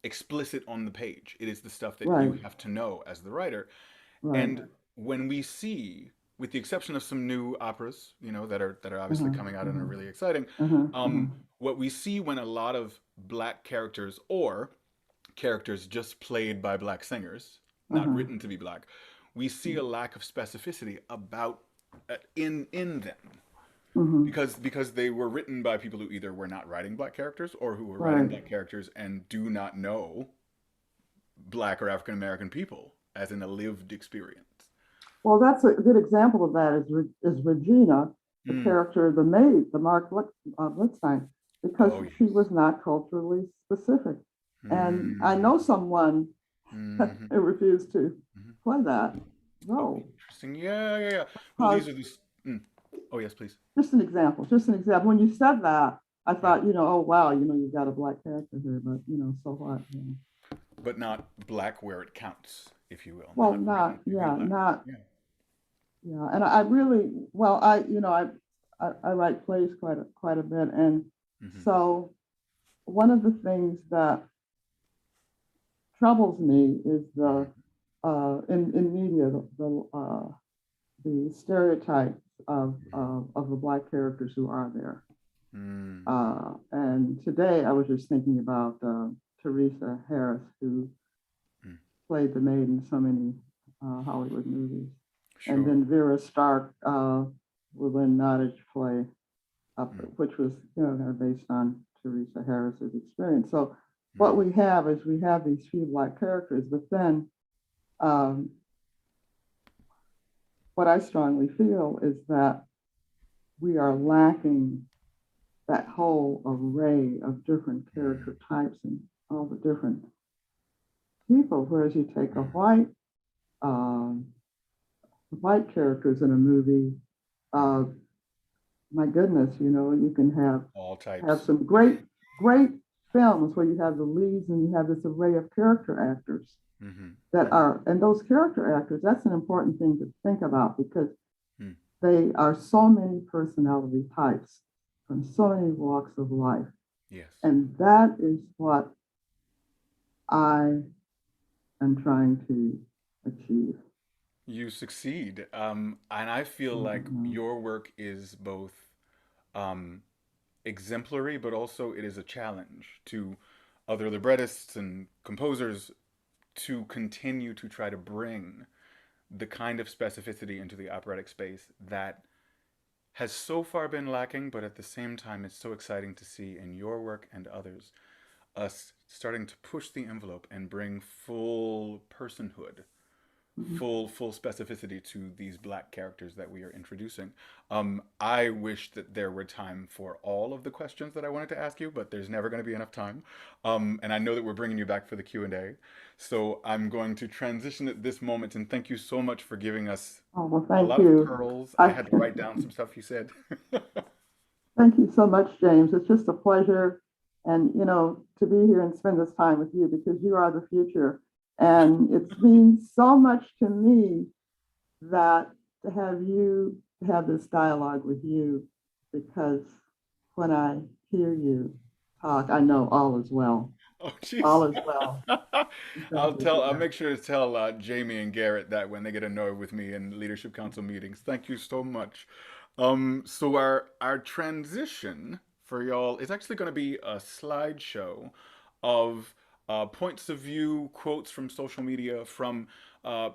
explicit on the page. It is the stuff that Right. you have to know as the writer. Right. And when we see, with the exception of some new operas, that are obviously coming out and are really exciting, what we see when a lot of black characters or characters just played by black singers, not written to be black, we see a lack of specificity about in them. Because they were written by people who either were not writing black characters or who were writing black characters and do not know black or African American people as in a lived experience. Well, that's a good example of that is Regina, the character, the maid, the Mark Litzstein, because she was not culturally specific. And I know someone who refused to play that role. Interesting. Yeah. Well, these are these. Oh, yes, please. Just an example. When you said that, I thought, oh, wow, you've got a black character here, but, so what? But not black where it counts, if you will. Well, and I really, I write plays quite a bit. And so one of the things that troubles me is in media, the stereotypes of the black characters who are there. And today I was just thinking about Teresa Harris, who played the maid in so many Hollywood movies. Sure. And then Vera Stark, Lynn Nottage play, which was kind of based on Teresa Harris's experience. So what we have is these few black characters, but then what I strongly feel is that we are lacking that whole array of different character types and all the different people. Whereas you take a white characters in a movie, my goodness, you can have all types. Have some great films where you have the leads and you have this array of character actors that are, and those character actors, that's an important thing to think about because they are so many personality types from so many walks of life. Yes. And that is what I am trying to achieve. You succeed. And I feel like your work is both exemplary, but also it is a challenge to other librettists and composers to continue to try to bring the kind of specificity into the operatic space that has so far been lacking, but at the same time, it's so exciting to see in your work and others, us starting to push the envelope and bring full personhood, full specificity to these black characters that we are introducing. I wish that there were time for all of the questions that I wanted to ask you, but there's never going to be enough time. And I know that we're bringing you back for the Q&A. So I'm going to transition at this moment and thank you so much for giving us a lot of pearls. I had to write down some stuff you said. Thank you so much, James. It's just a pleasure. And, to be here and spend this time with you because you are the future. And it's means so much to me that to have this dialogue with you, because when I hear you talk, I know all is well. Oh, geez. All is well. I'll make sure to tell Jamie and Garrett that when they get annoyed with me in leadership council meetings. Thank you so much. So our transition for y'all is actually going to be a slideshow of points of view, quotes from social media from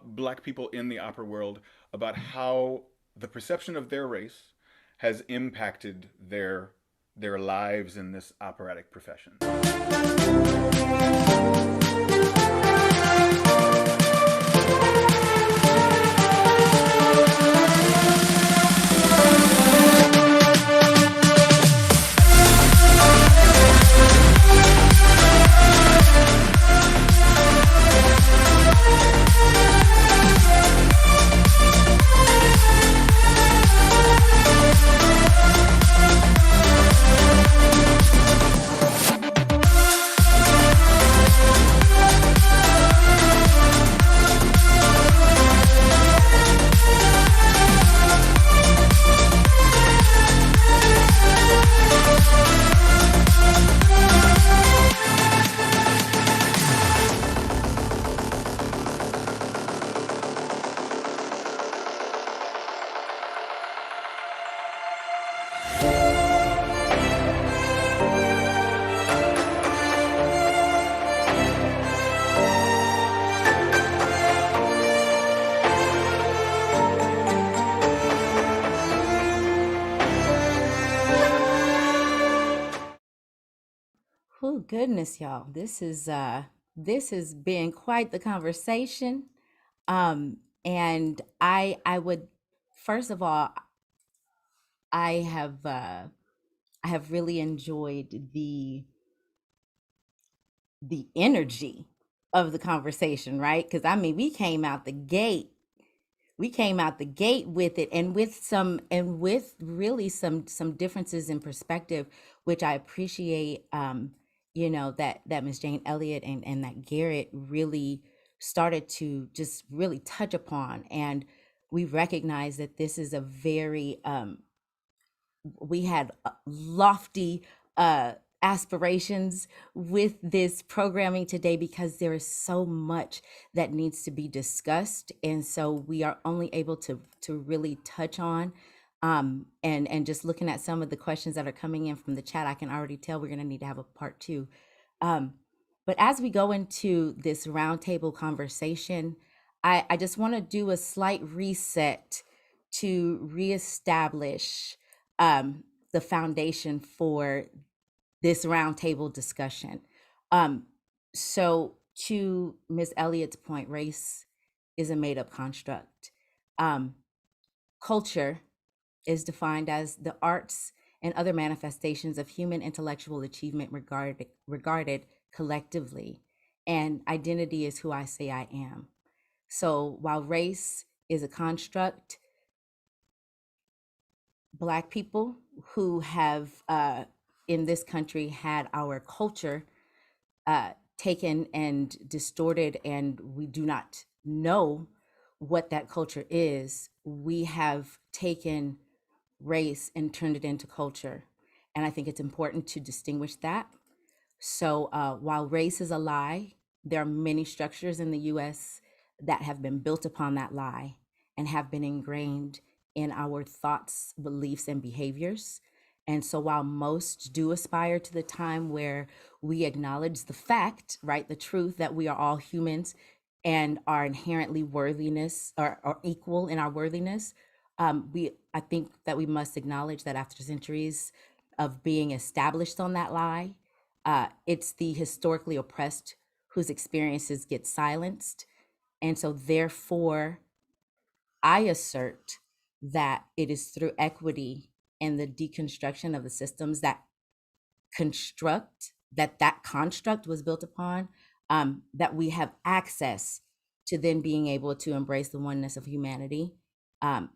black people in the opera world about how the perception of their race has impacted their lives in this operatic profession. goodness, y'all. This has been quite the conversation. And I would, first of all, I have really enjoyed the energy of the conversation, right? Because I mean, we came out the gate with it, and with really some differences in perspective, which I appreciate. That Miss Jane Elliott and that Garrett really started to just really touch upon, and we recognize that this is a very we had lofty aspirations with this programming today, because there is so much that needs to be discussed, and so we are only able to really touch on and just looking at some of the questions that are coming in from the chat, I can already tell we're going to need to have a part two. But as we go into this roundtable conversation, I just want to do a slight reset to reestablish the foundation for this roundtable discussion. So to Ms. Elliott's point, race is a made-up construct. Culture is defined as the arts and other manifestations of human intellectual achievement regarded collectively. And identity is who I say I am. So while race is a construct, Black people who have in this country had our culture taken and distorted, and we do not know what that culture is, we have taken race and turned it into culture. And I think it's important to distinguish that. So while race is a lie, there are many structures in the US that have been built upon that lie and have been ingrained in our thoughts, beliefs, and behaviors. And so while most do aspire to the time where we acknowledge the fact, right, the truth that we are all humans and are inherently worthiness or equal in our worthiness, I think that we must acknowledge that after centuries of being established on that lie, it's the historically oppressed whose experiences get silenced. And so therefore, I assert that it is through equity and the deconstruction of the systems that that construct was built upon, that we have access to then being able to embrace the oneness of humanity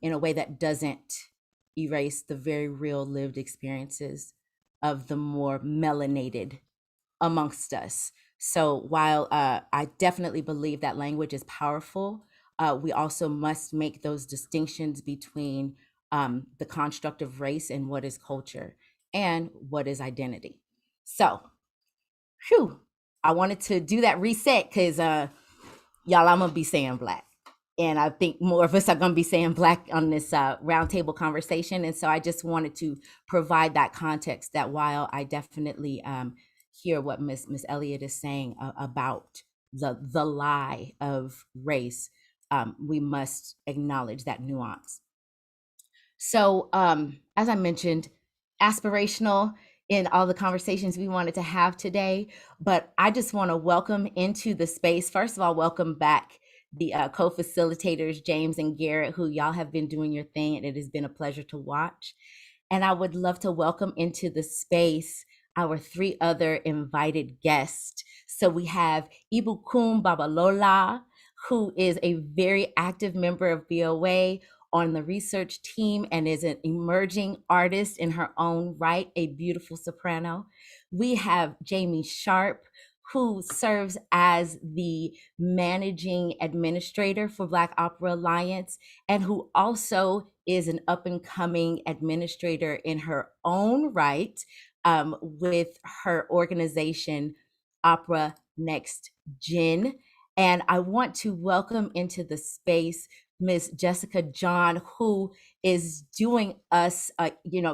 in a way that doesn't erase the very real lived experiences of the more melanated amongst us. So while I definitely believe that language is powerful, we also must make those distinctions between the construct of race and what is culture and what is identity. So, I wanted to do that reset because y'all, I'm gonna be saying Black. And I think more of us are going to be saying Black on this roundtable conversation. And so I just wanted to provide that context, that while I definitely hear what Miss Elliott is saying about the lie of race, we must acknowledge that nuance. So as I mentioned, aspirational in all the conversations we wanted to have today, but I just want to welcome into the space, first of all, welcome back the co-facilitators, James and Garrett, who y'all have been doing your thing, and it has been a pleasure to watch. And I would love to welcome into the space our three other invited guests. So we have Ibukun Babalola, who is a very active member of BOA on the research team and is an emerging artist in her own right, a beautiful soprano. We have Jamie Sharp, who serves as the managing administrator for Black Opera Alliance, and who also is an up-and-coming administrator in her own right with her organization, Opera Next Gen. And I want to welcome into the space Miss Jessica John, who is doing us,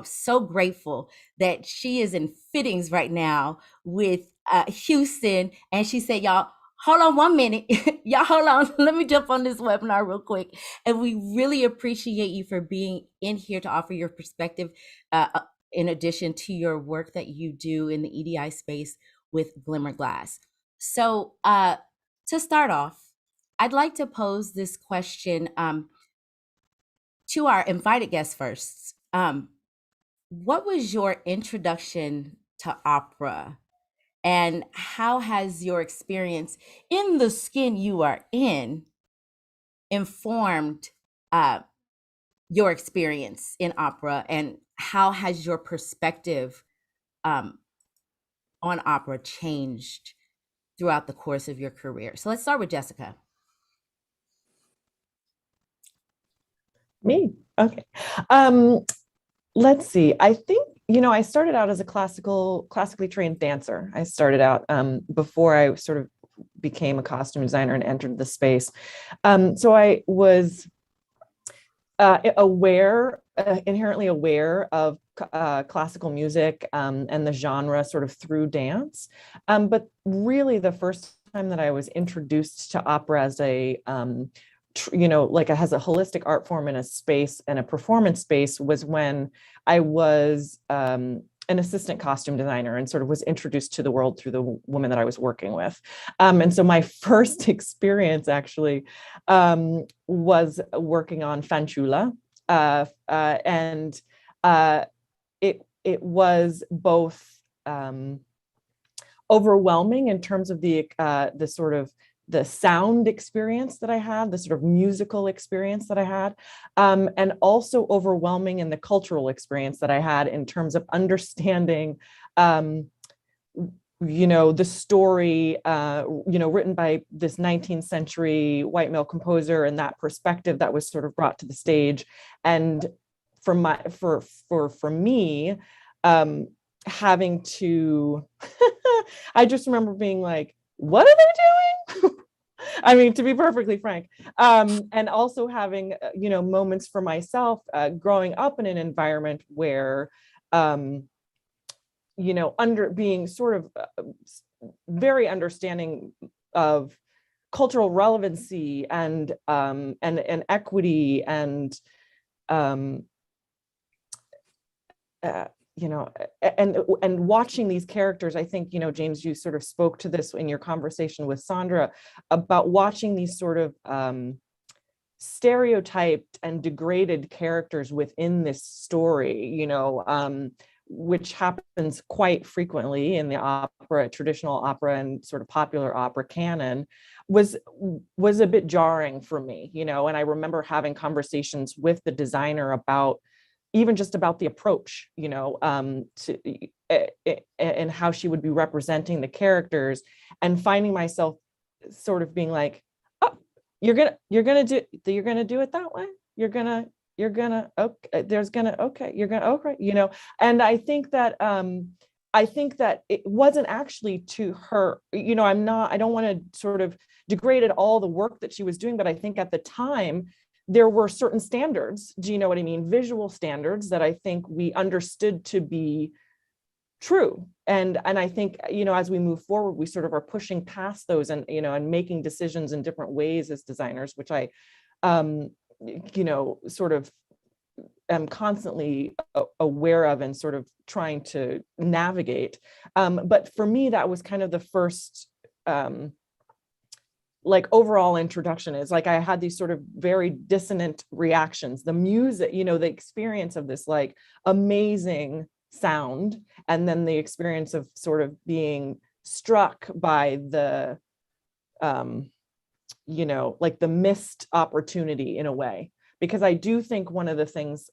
so grateful that she is in fittings right now with Houston. And she said, y'all, hold on 1 minute. Y'all, hold on. Let me jump on this webinar real quick. And we really appreciate you for being in here to offer your perspective in addition to your work that you do in the EDI space with Glimmer Glass. So to start off, I'd like to pose this question to our invited guests first. What was your introduction to opera? And how has your experience in the skin you are in informed your experience in opera? And how has your perspective on opera changed throughout the course of your career? So let's start with Jessica. Me? Okay. Let's see. I think, I started out as a classically trained dancer. I started out before I sort of became a costume designer and entered the space. So I was inherently aware of classical music and the genre sort of through dance. But really the first time that I was introduced to opera as like as a holistic art form in a space and a performance space was when I was an assistant costume designer and sort of was introduced to the world through the woman that I was working with. And so my first experience actually was working on Fanciulla. And it was both overwhelming in terms of the sort of the sound experience that I had, the sort of musical experience that I had, and also overwhelming in the cultural experience that I had in terms of understanding, the story, written by this 19th century white male composer and that perspective that was sort of brought to the stage. And for me, having to, I just remember being like, what are they doing? I mean, to be perfectly frank, and also having, moments for myself growing up in an environment where, under being sort of very understanding of cultural relevancy and equity and and watching these characters. I think, James, you sort of spoke to this in your conversation with Sandra about watching these sort of stereotyped and degraded characters within this story, which happens quite frequently in the traditional opera and sort of popular opera canon, was a bit jarring for me, and I remember having conversations with the designer about even just about the approach, and how she would be representing the characters, and finding myself sort of being like, oh, you're gonna do it that way. You're gonna okay. And I think that it wasn't actually to her, I don't want to sort of degrade all the work that she was doing, but I think at the time there were certain standards, do you know what I mean? Visual standards that I think we understood to be true. And I think, as we move forward, we sort of are pushing past those and, and making decisions in different ways as designers, which I, sort of am constantly aware of and sort of trying to navigate. But for me, that was kind of the first, overall introduction. Is like I had these sort of very dissonant reactions. The music, the experience of this like amazing sound, and then the experience of sort of being struck by the, like the missed opportunity in a way. Because I do think one of the things,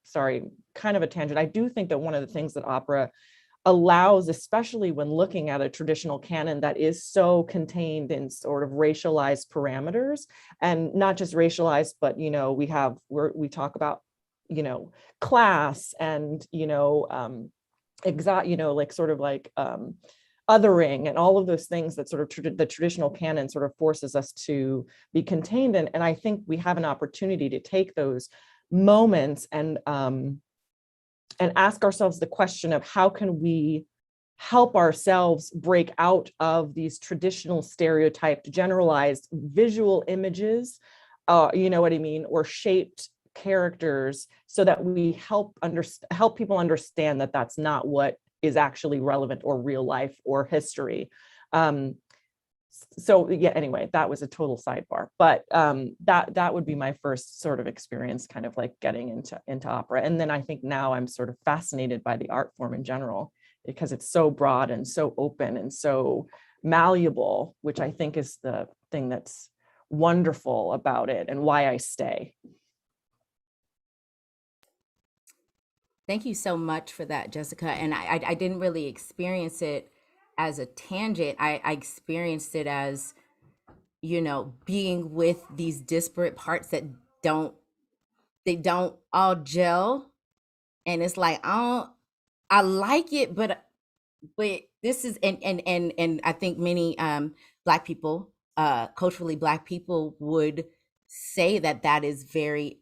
sorry, kind of a tangent. I do think that one of the things that opera allows, especially when looking at a traditional canon that is so contained in sort of racialized parameters, and not just racialized, but we talk about class and othering and all of those things that sort of the traditional canon sort of forces us to be contained in. And I think we have an opportunity to take those moments and ask ourselves the question of how can we help ourselves break out of these traditional stereotyped, generalized visual images, you know what I mean, or shaped characters, so that we help people understand that that's not what is actually relevant or real life or history. So yeah, anyway, that was a total sidebar, but that would be my first sort of experience, kind of like getting into opera. And then I think now I'm sort of fascinated by the art form in general, because it's so broad and so open and so malleable, which I think is the thing that's wonderful about it and why I stay. Thank you so much for that, Jessica. And I didn't really experience it as a tangent. I experienced it as, being with these disparate parts that they don't all gel. And it's like, I like it, but this is, and I think many Black people, culturally Black people would say that is very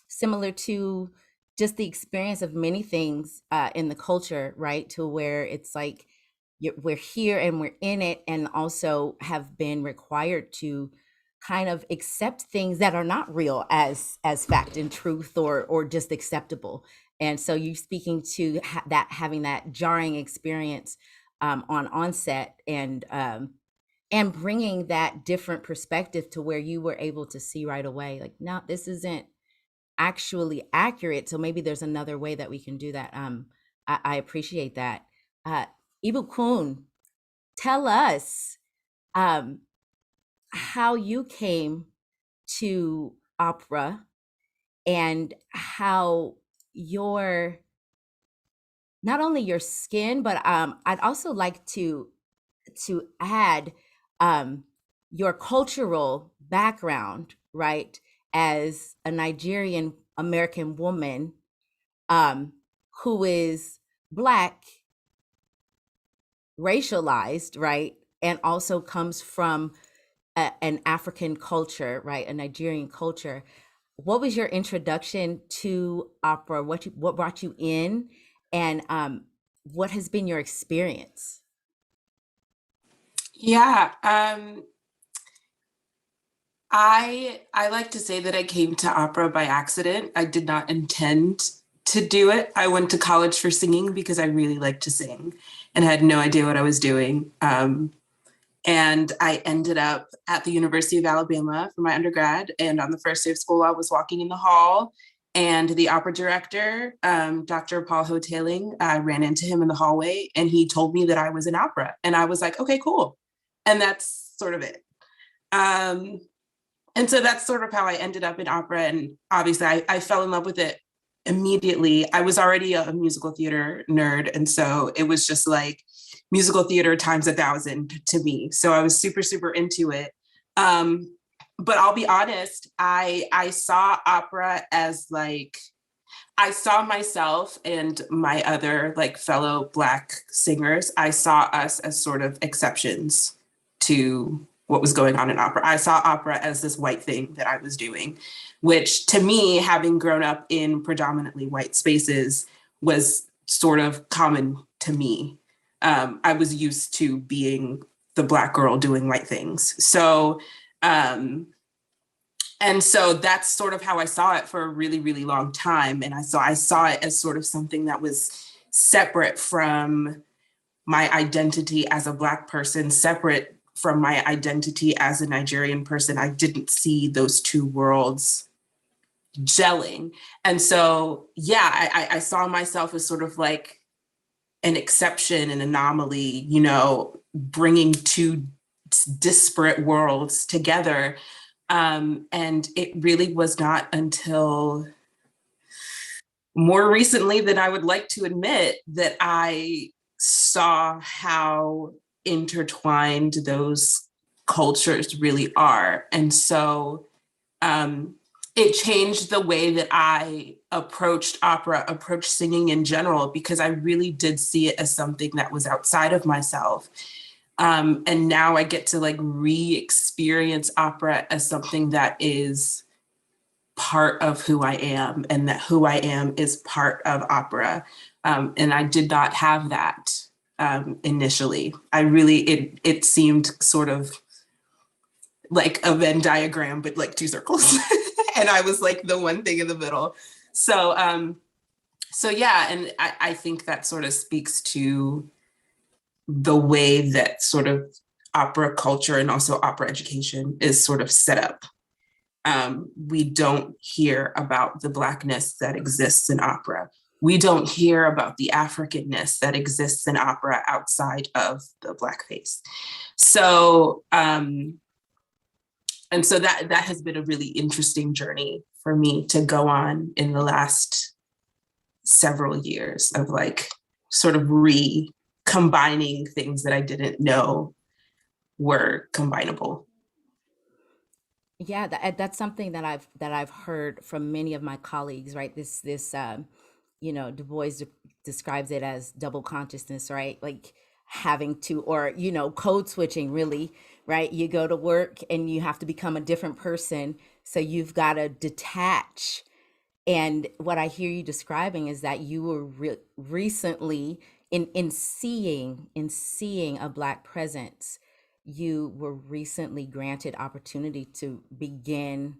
similar to just the experience of many things in the culture, right? To where it's like we're here and we're in it, and also have been required to kind of accept things that are not real as fact and truth, or just acceptable. And so you speaking to that, having that jarring experience on onset, and bringing that different perspective to where you were able to see right away, like, no, this isn't actually accurate. So maybe there's another way that we can do that. I appreciate that. Ibukun, tell us how you came to opera, and how your, not only your skin, but I'd also like to add your cultural background, right? As a Nigerian American woman who is Black, racialized, right? And also comes from an African culture, right? A Nigerian culture. What was your introduction to opera? What brought you in, and what has been your experience? Yeah, I like to say that I came to opera by accident. I did not intend to do it. I went to college for singing because I really liked to sing and had no idea what I was doing. And I ended up at the University of Alabama for my undergrad. And on the first day of school, I was walking in the hall, and the opera director, Dr. Paul Hoteling, I ran into him in the hallway, and he told me that I was in opera. And I was like, okay, cool. And that's sort of it. And so that's sort of how I ended up in opera. And obviously I fell in love with it immediately. I was already a musical theater nerd. And so it was just like musical theater times 1,000 to me. So I was super, super into it. But I'll be honest, I saw opera as like, I saw myself and my other like fellow Black singers, I saw us as sort of exceptions to what was going on in opera. I saw opera as this white thing that I was doing, which to me, having grown up in predominantly white spaces, was sort of common to me. I was used to being the Black girl doing white things. So, and so that's sort of how I saw it for a really, really long time. And I saw it as sort of something that was separate from my identity as a Black person, separate from my identity as a Nigerian person. I didn't see those two worlds gelling. And so, yeah, I saw myself as sort of like an exception, an anomaly, bringing two disparate worlds together. And it really was not until more recently than I would like to admit that I saw how intertwined those cultures really are. And so it changed the way that I approached opera, approached singing in general, because I really did see it as something that was outside of myself. And now I get to like re-experience opera as something that is part of who I am, and that who I am is part of opera. And I did not have that initially. It seemed sort of like a Venn diagram, but like two circles. And I was like the one thing in the middle. So So yeah, and I think that sort of speaks to the way that sort of opera culture and also opera education is sort of set up. We don't hear about the Blackness that exists in opera. We don't hear about the Africanness that exists in opera outside of the Blackface. So, and so that has been a really interesting journey for me to go on in the last several years of like sort of combining things that I didn't know were combinable. Yeah, that's something that I've heard from many of my colleagues, right? Du Bois describes it as double consciousness, right? Like having to, or code switching, really, right? You go to work and you have to become a different person, so you've got to detach. And what I hear you describing is that you were recently in seeing a Black presence, you were recently granted opportunity to begin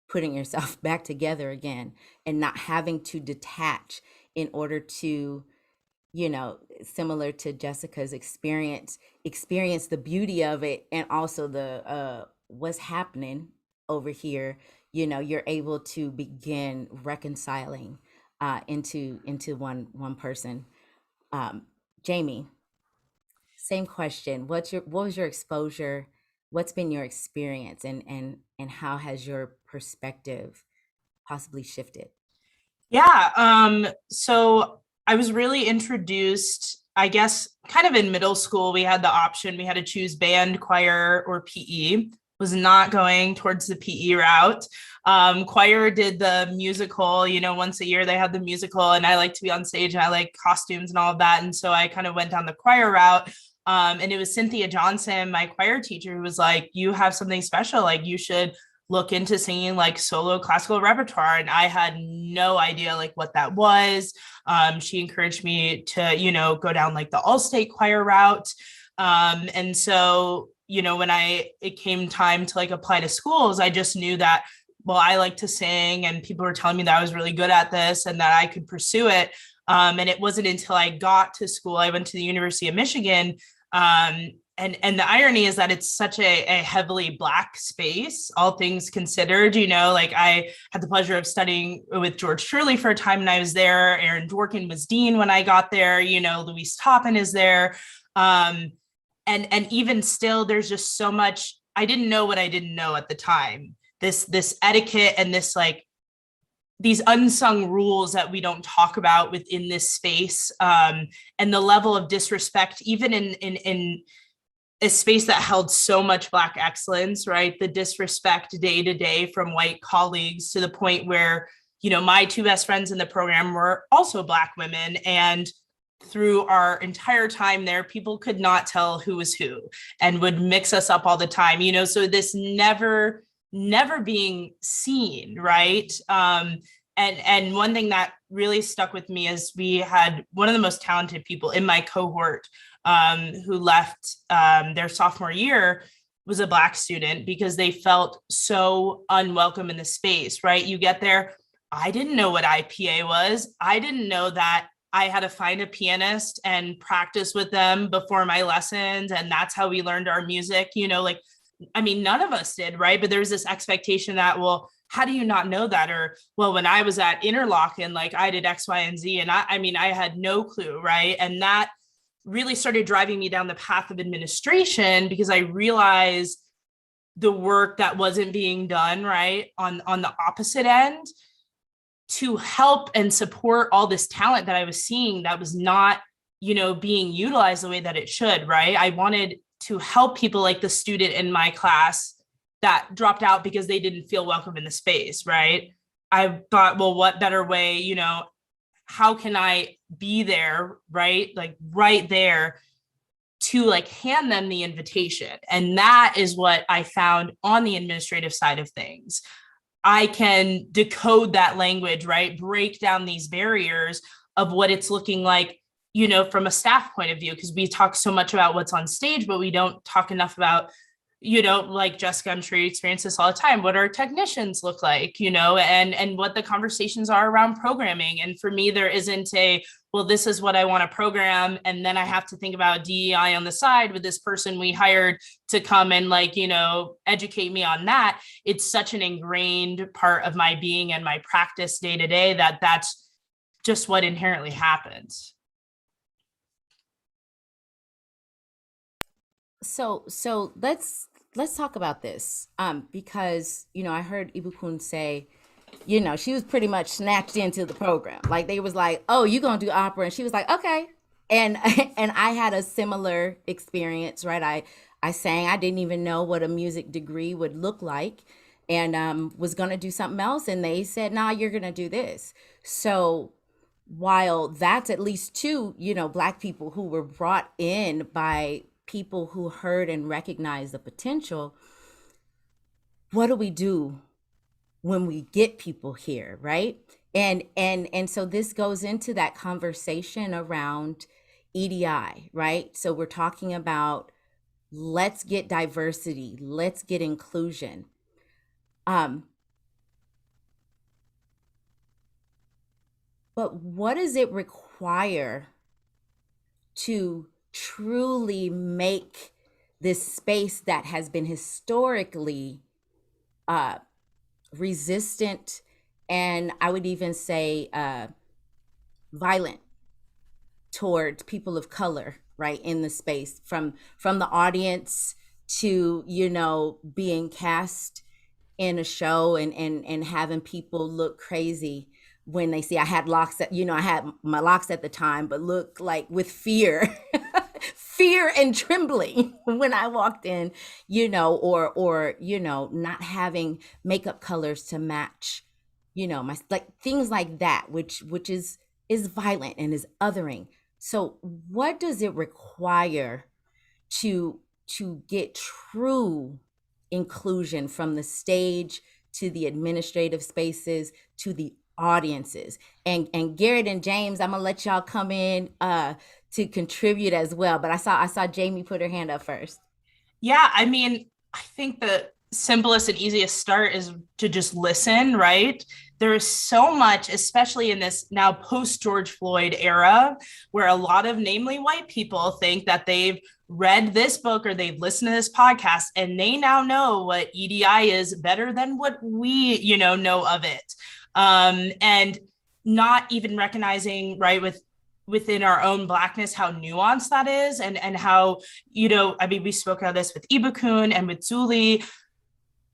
putting yourself back together again and not having to detach in order to, similar to Jessica's experience the beauty of it, and also the what's happening over here. You're able to begin reconciling into one person. Jamie, same question. What was your exposure? What's been your experience, and how has your perspective possibly shifted? Yeah. So I was really introduced, I guess, kind of in middle school. We had the option, we had to choose band, choir, or PE. Was not going towards the PE route. Choir did the musical, once a year they had the musical, and I like to be on stage and I like costumes and all of that. And so I kind of went down the choir route. And it was Cynthia Johnson, my choir teacher, who was like, you have something special. Like you should look into singing like solo classical repertoire. And I had no idea like what that was. She encouraged me to, go down like the all-state choir route. And so, when it came time to like apply to schools, I just knew that, well, I like to sing and people were telling me that I was really good at this and that I could pursue it. And it wasn't until I got to school, I went to the University of Michigan. And the irony is that it's such a heavily Black space, all things considered. Like I had the pleasure of studying with George Shirley for a time when I was there. Aaron Dworkin was dean when I got there. Louise Toppin is there. And even still, there's just so much. I didn't know what I didn't know at the time. This etiquette and this like these unsung rules that we don't talk about within this space, and the level of disrespect, even in a space that held so much Black excellence, right? The disrespect day to day from white colleagues, to the point where, my two best friends in the program were also Black women. And through our entire time there, people could not tell who was who and would mix us up all the time, so this never being seen, right? And one thing that really stuck with me is we had one of the most talented people in my cohort, who left their sophomore year, was a Black student, because they felt so unwelcome in the space, right? You get there, I didn't know what IPA was. I didn't know that I had to find a pianist and practice with them before my lessons. And that's how we learned our music, none of us did, right? But there's this expectation that, well, how do you not know that? Or, well, when I was at Interlochen, like I did X, Y, and Z. And I had no clue, right? And that really started driving me down the path of administration, because I realized the work that wasn't being done, right, on the opposite end, to help and support all this talent that I was seeing that was not, being utilized the way that it should, right? I wanted to help people like the student in my class that dropped out because they didn't feel welcome in the space, right? I thought, well, what better way, how can I be there, right? Like right there to like hand them the invitation. And that is what I found on the administrative side of things. I can decode that language, right? Break down these barriers of what it's looking like, from a staff point of view, because we talk so much about what's on stage, but we don't talk enough about like Jessica, I'm sure you experience this all the time. What our technicians look like, and what the conversations are around programming. And for me, there isn't well, this is what I want to program. And then I have to think about DEI on the side with this person we hired to come and educate me on that. It's such an ingrained part of my being and my practice day to day that that's just what inherently happens. So let's talk about this, because I heard Ibukun say, she was pretty much snatched into the program. Like they was like, "Oh, you gonna do opera?" And she was like, "Okay." And and I had a similar experience, right? I sang. I didn't even know what a music degree would look like, and was gonna do something else. And they said, "Nah, you're gonna do this." So while that's at least two, Black people who were brought in by people who heard and recognized the potential, what do we do when we get people here, right? And so this goes into that conversation around EDI, right? So we're talking about, let's get diversity, let's get inclusion. But what does it require to truly make this space that has been historically resistant, and I would even say violent towards people of color, right, in the space, from the audience to being cast in a show and having people look crazy when they see I had locks I had my locks at the time, but look like with fear fear and trembling when I walked in, or not having makeup colors to match, my, like, things like that, which is violent and is othering. So what does it require to get true inclusion, from the stage to the administrative spaces to the audiences? And Garrett and James, I'm gonna let y'all come in to contribute as well, but I saw Jamie put her hand up first. Yeah, I mean, I think the simplest and easiest start is to just listen, right? There is so much, especially in this now post George Floyd era, where a lot of, namely white people, think that they've read this book or they've listened to this podcast and they now know what EDI is better than what we, know of it. And not even recognizing, right, within our own Blackness, how nuanced that is, and how, I mean, we spoke about this with Ibukun and with Zuli.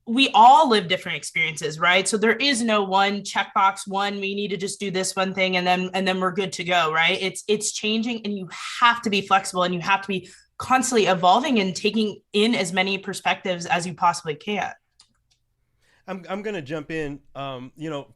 We all live different experiences, right? So there is no one checkbox, we need to just do this one thing and then we're good to go, right? It's changing, and you have to be flexible, and you have to be constantly evolving and taking in as many perspectives as you possibly can. I'm going to jump in.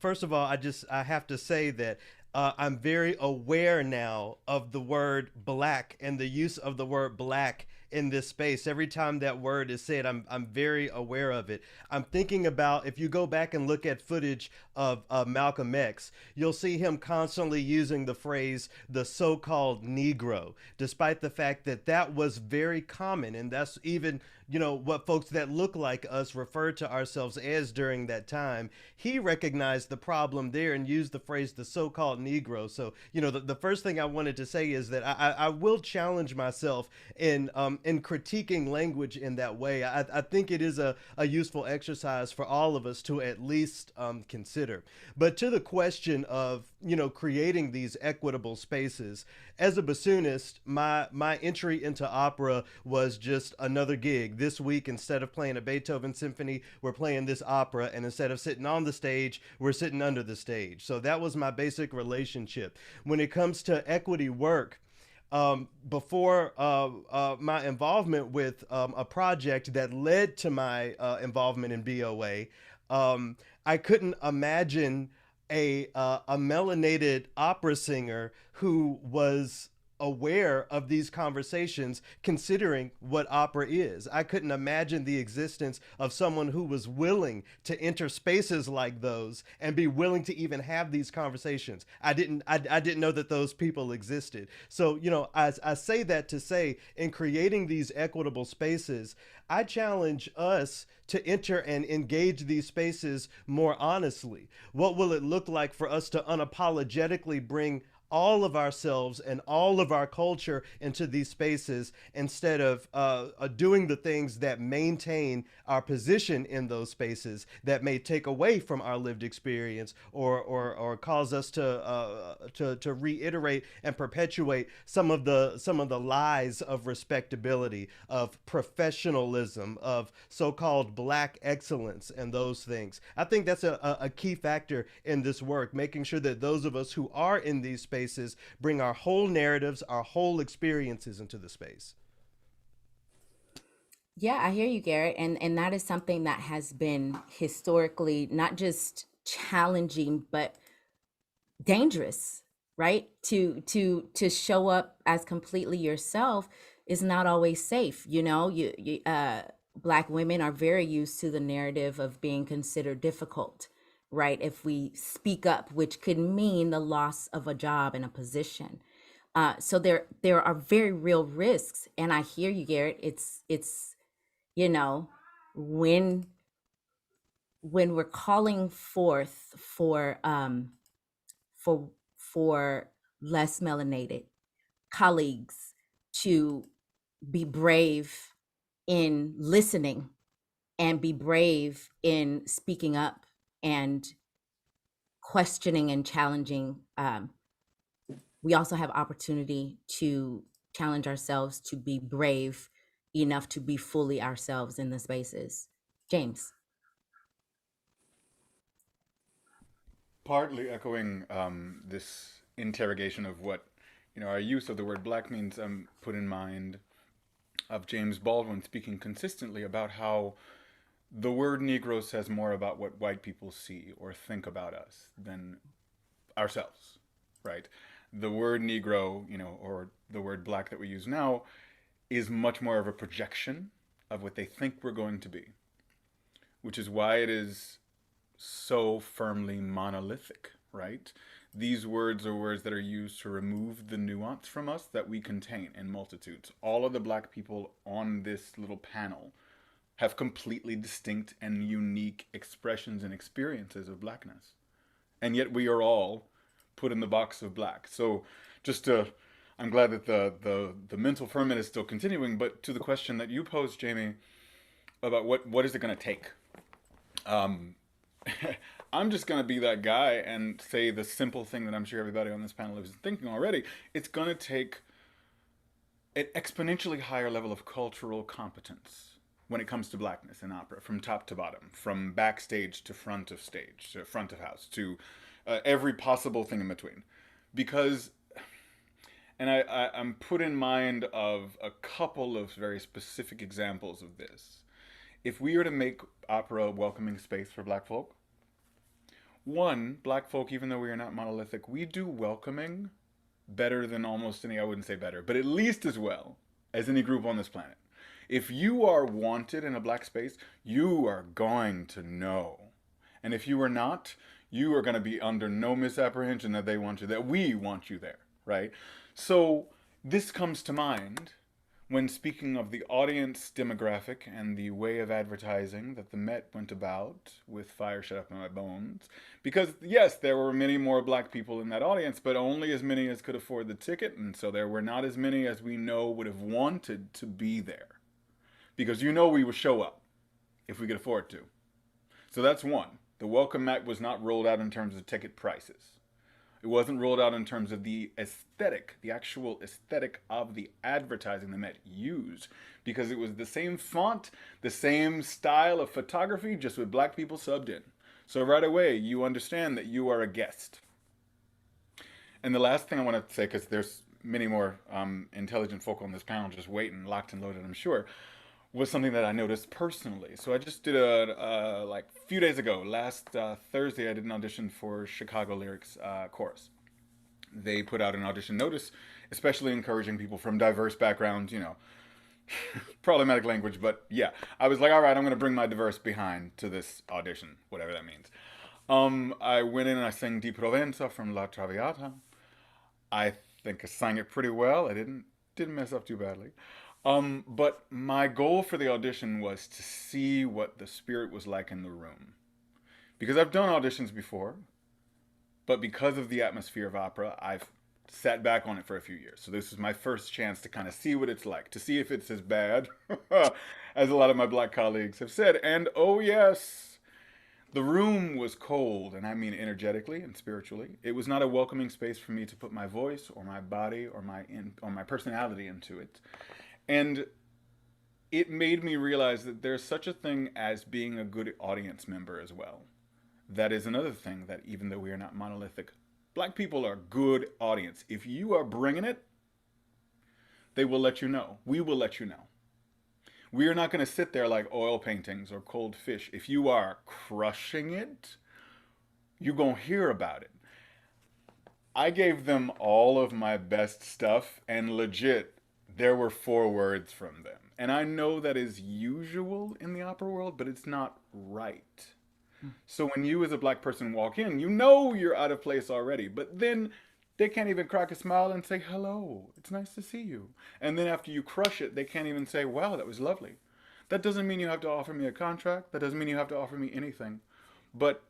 First of all, I have to say that I'm very aware now of the word Black and the use of the word Black in this space. Every time that word is said, I'm very aware of it. I'm thinking about, if you go back and look at footage of Malcolm X, you'll see him constantly using the phrase the so-called Negro, despite the fact that that was very common, and that's even what folks that look like us referred to ourselves as during that time. He recognized the problem there and used the phrase the so-called Negro. So the first thing I wanted to say is that I will challenge myself in critiquing language in that way. I think it is a useful exercise for all of us to at least consider. But to the question of creating these equitable spaces, as a bassoonist, my entry into opera was just another gig. This week, instead of playing a Beethoven symphony, we're playing this opera, and instead of sitting on the stage, we're sitting under the stage. So that was my basic relationship. When it comes to equity work, before my involvement with a project that led to my involvement in BOA, I couldn't imagine a melanated opera singer who was aware of these conversations considering what opera is. I couldn't imagine the existence of someone who was willing to enter spaces like those and be willing to even have these conversations. I didn't know that those people existed. So, I say that to say, in creating these equitable spaces, I challenge us to enter and engage these spaces more honestly. What will it look like for us to unapologetically bring all of ourselves and all of our culture into these spaces instead of doing the things that maintain our position in those spaces that may take away from our lived experience or cause us to reiterate and perpetuate some of the lies of respectability, of professionalism, of so-called Black excellence, and those things. I think that's a key factor in this work, making sure that those of us who are in these spaces bring our whole narratives, our whole experiences into the space. Yeah, I hear you, Garrett. And that is something that has been historically not just challenging, but dangerous, right? To show up as completely yourself is not always safe. Black women are very used to the narrative of being considered difficult, right? If we speak up, which could mean the loss of a job and a position. So there are very real risks. And I hear you, Garrett. It's you know when we're calling forth for less melanated colleagues to be brave in listening and be brave in speaking up and questioning and challenging, we also have opportunity to challenge ourselves to be brave enough to be fully ourselves in the spaces. James. Partly echoing this interrogation of what our use of the word black means, I'm put in mind of James Baldwin speaking consistently about how the word Negro says more about what white people see or think about us than ourselves, right? The word Negro, or the word black that we use now, is much more of a projection of what they think we're going to be, which is why it is so firmly monolithic, right? These words are words that are used to remove the nuance from us that we contain in multitudes. All of the black people on this little panel have completely distinct and unique expressions and experiences of blackness. And yet we are all put in the box of black. So I'm glad that the mental ferment is still continuing, but to the question that you posed, Jamie, about what is it going to take? I'm just going to be that guy and say the simple thing that I'm sure everybody on this panel is thinking already. It's going to take an exponentially higher level of cultural competence when it comes to blackness in opera, from top to bottom, from backstage to front of stage, to front of house, to every possible thing in between. Because, and I'm put in mind of a couple of very specific examples of this. If we were to make opera a welcoming space for black folk, one, black folk, even though we are not monolithic, we do welcoming better than almost any, I wouldn't say better, but at least as well as any group on this planet. If you are wanted in a black space, you are going to know. And if you are not, you are going to be under no misapprehension that they want you there. We want you there, right? So this comes to mind when speaking of the audience demographic and the way of advertising that the Met went about with Fire Shut Up in My Bones. Because yes, there were many more black people in that audience, but only as many as could afford the ticket. And so there were not as many as we know would have wanted to be there. Because we would show up if we could afford to. So that's one. The welcome mat was not rolled out in terms of ticket prices. It wasn't rolled out in terms of the aesthetic, the actual aesthetic of the advertising the Met used, because it was the same font, the same style of photography, just with black people subbed in. So right away, you understand that you are a guest. And the last thing I want to say, because there's many more intelligent folk on this panel just waiting, locked and loaded, I'm sure, was something that I noticed personally. So I just did a few days ago, last Thursday, I did an audition for Chicago Lyrics chorus. they put out an audition notice, especially encouraging people from diverse backgrounds, problematic language, but yeah, I was like, all right, I'm going to bring my diverse behind to this audition, whatever that means. I went in and I sang Di Provenza from La Traviata. I think I sang it pretty well. I didn't mess up too badly. But my goal for the audition was to see what the spirit was like in the room. Because I've done auditions before, but because of the atmosphere of opera, I've sat back on it for a few years. So this is my first chance to kind of see what it's like, to see if it's as bad as a lot of my Black colleagues have said. And oh yes, the room was cold, and I mean energetically and spiritually. It was not a welcoming space for me to put my voice or my body or my personality into it. And it made me realize that there's such a thing as being a good audience member as well. That is another thing, that even though we are not monolithic, Black people are good audience. If you are bringing it, they will let you know. We will let you know. We are not going to sit there like oil paintings or cold fish. If you are crushing it, you're going to hear about it. I gave them all of my best stuff, and legit, there were 4 words from them. And I know that is usual in the opera world, but it's not right. So when you as a Black person walk in, you know you're out of place already. But then they can't even crack a smile and say, hello, it's nice to see you. And then after you crush it, they can't even say, wow, that was lovely. That doesn't mean you have to offer me a contract. That doesn't mean you have to offer me anything. But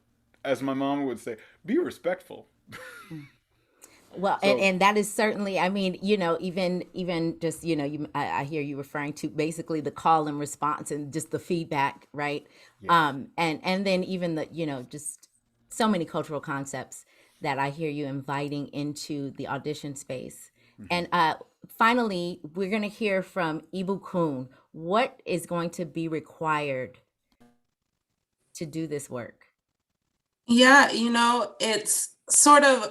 as my mom would say, be respectful. Well, So- and that is certainly, I mean, even just, I hear you referring to basically the call and response and just the feedback, right? Yeah. And then even the, just so many cultural concepts that I hear you inviting into the audition space. And finally, we're going to hear from Ibu Kun. What is going to be required to do this work? Yeah, it's sort of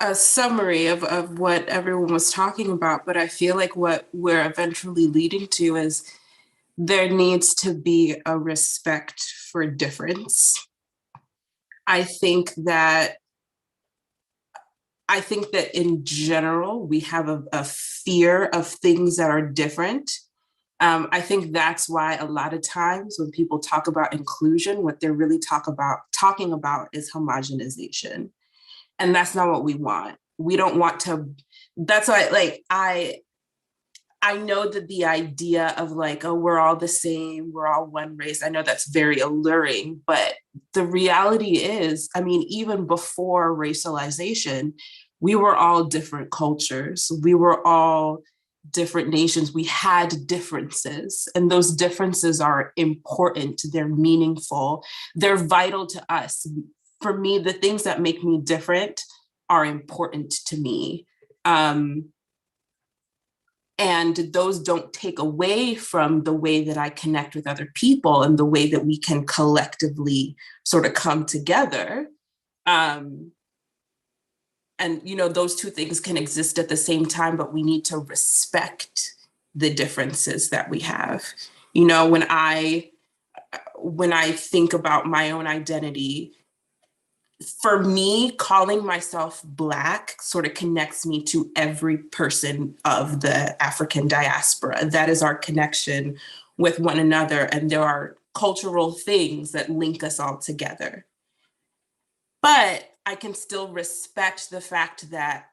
a summary of what everyone was talking about, but I feel like what we're eventually leading to is there needs to be a respect for difference. I think that in general, we have a fear of things that are different. I think that's why a lot of times when people talk about inclusion, what they're really talking about is homogenization. And that's not what we want. We don't want to, that's why I know that the idea of oh, we're all the same, we're all one race, I know that's very alluring, but the reality is, I mean, even before racialization, we were all different cultures. We were all different nations. We had differences, and those differences are important. They're meaningful. They're vital to us. For me, the things that make me different are important to me. And those don't take away from the way that I connect with other people and the way that we can collectively sort of come together. And, those two things can exist at the same time, but we need to respect the differences that we have. When I think about my own identity, for me, calling myself Black sort of connects me to every person of the African diaspora. That is our connection with one another. And there are cultural things that link us all together. But I can still respect the fact that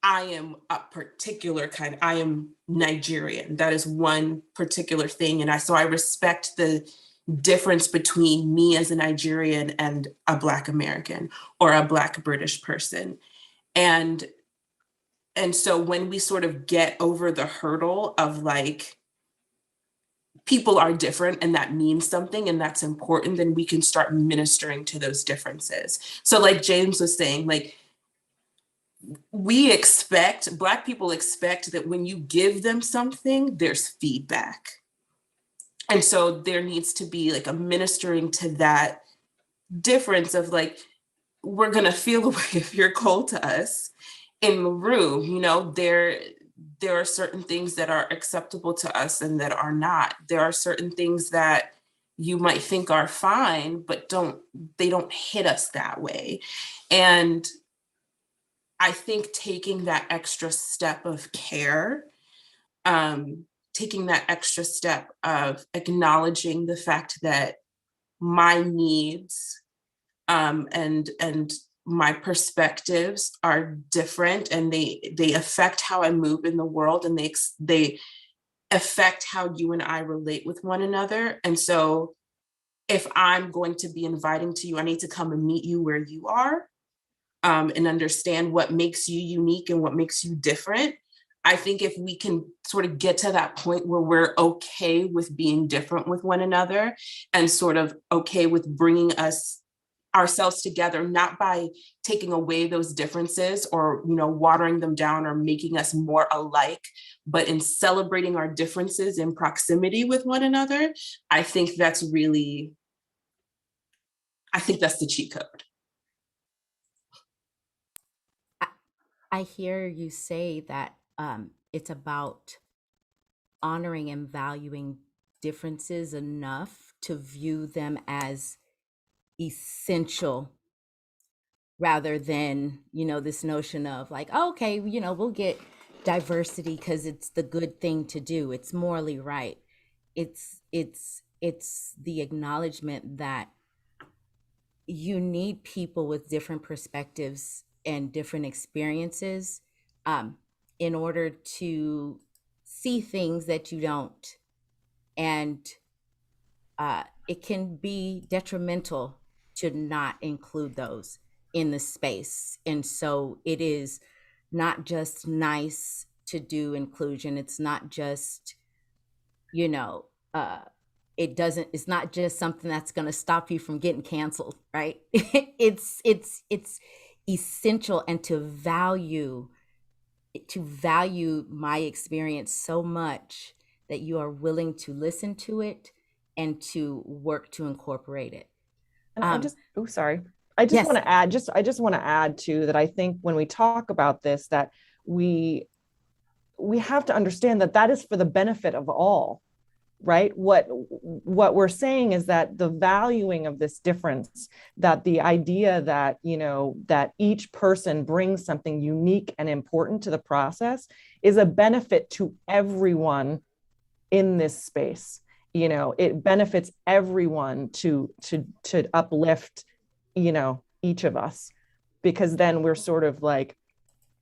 I am a particular kind. I am Nigerian. That is one particular thing. And so I respect the difference between me as a Nigerian and a Black American or a Black British person. And so when we sort of get over the hurdle of people are different and that means something and that's important, then we can start ministering to those differences. So like James was saying, Black people expect that when you give them something, there's feedback. And so there needs to be a ministering to that difference of we're going to feel away if you're cold to us in the room. There are certain things that are acceptable to us and that are not. There are certain things that you might think are fine, but they don't hit us that way. And I think taking that extra step of care, taking that extra step of acknowledging the fact that my needs and my perspectives are different, and they affect how I move in the world, and they affect how you and I relate with one another. And so if I'm going to be inviting to you, I need to come and meet you where you are, and understand what makes you unique and what makes you different. I think if we can sort of get to that point where we're okay with being different with one another, and sort of okay with bringing ourselves together, not by taking away those differences or, watering them down or making us more alike, but in celebrating our differences in proximity with one another, I think that's the cheat code. I hear you say that it's about honoring and valuing differences enough to view them as essential, rather than, this notion of like, oh, okay, we'll get diversity because it's the good thing to do. It's morally right. It's the acknowledgement that you need people with different perspectives and different experiences in order to see things that you don't. And it can be detrimental to not include those in the space. And so it is not just nice to do inclusion. It's not just, it's not just something that's going to stop you from getting canceled, right? it's essential, and to value my experience so much that you are willing to listen to it and to work to incorporate it. And I just want to add too, that I think when we talk about this, that we have to understand that is for the benefit of all, right? What we're saying is that the valuing of this difference, that the idea that, that each person brings something unique and important to the process, is a benefit to everyone in this space. It benefits everyone to uplift, each of us, because then we're sort of like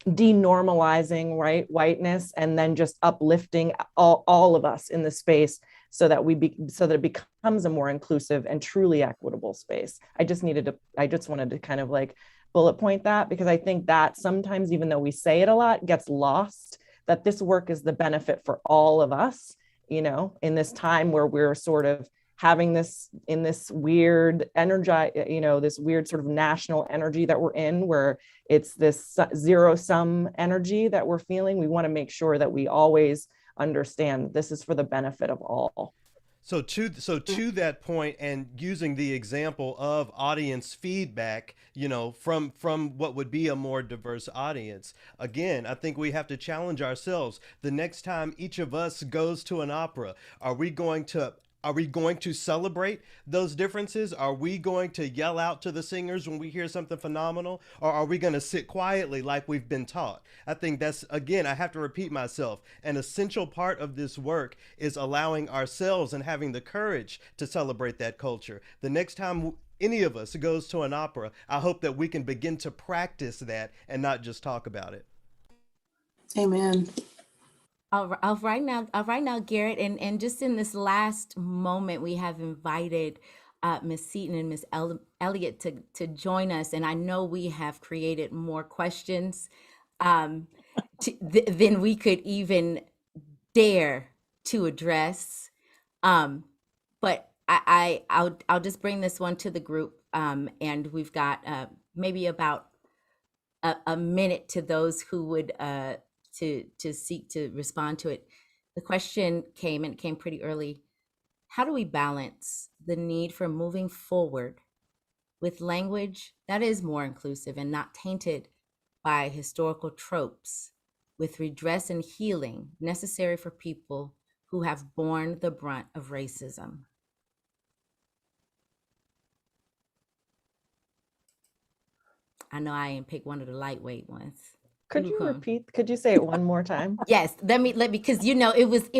denormalizing, right, whiteness, and then just uplifting all of us in the space, so that it becomes a more inclusive and truly equitable space. I just wanted to kind of like bullet point that, because I think that sometimes, even though we say it a lot, gets lost, that this work is the benefit for all of us, in this time where we're sort of having this weird energy, this weird sort of national energy that we're in, where it's this zero-sum energy that we're feeling. We want to make sure that we always understand this is for the benefit of all. So to that point, and using the example of audience feedback, from what would be a more diverse audience, again, I think we have to challenge ourselves. The next time each of us goes to an opera, are we going to celebrate those differences? Are we going to yell out to the singers when we hear something phenomenal? Or are we going to sit quietly like we've been taught? I think that's, again, I have to repeat myself, an essential part of this work is allowing ourselves and having the courage to celebrate that culture. The next time any of us goes to an opera, I hope that we can begin to practice that and not just talk about it. Amen. All right now, Garrett, and just in this last moment, we have invited Ms. Seaton and Ms. Elliott to join us, and I know we have created more questions than we could even dare to address. But I'll just bring this one to the group, and we've got maybe about a minute to those who would to seek to respond to it. The question came, and it came pretty early. How do we balance the need for moving forward with language that is more inclusive and not tainted by historical tropes, with redress and healing necessary for people who have borne the brunt of racism? I know I ain't pick one of the lightweight ones. Could you repeat? Could you say it one more time? Yes, let me because you know it was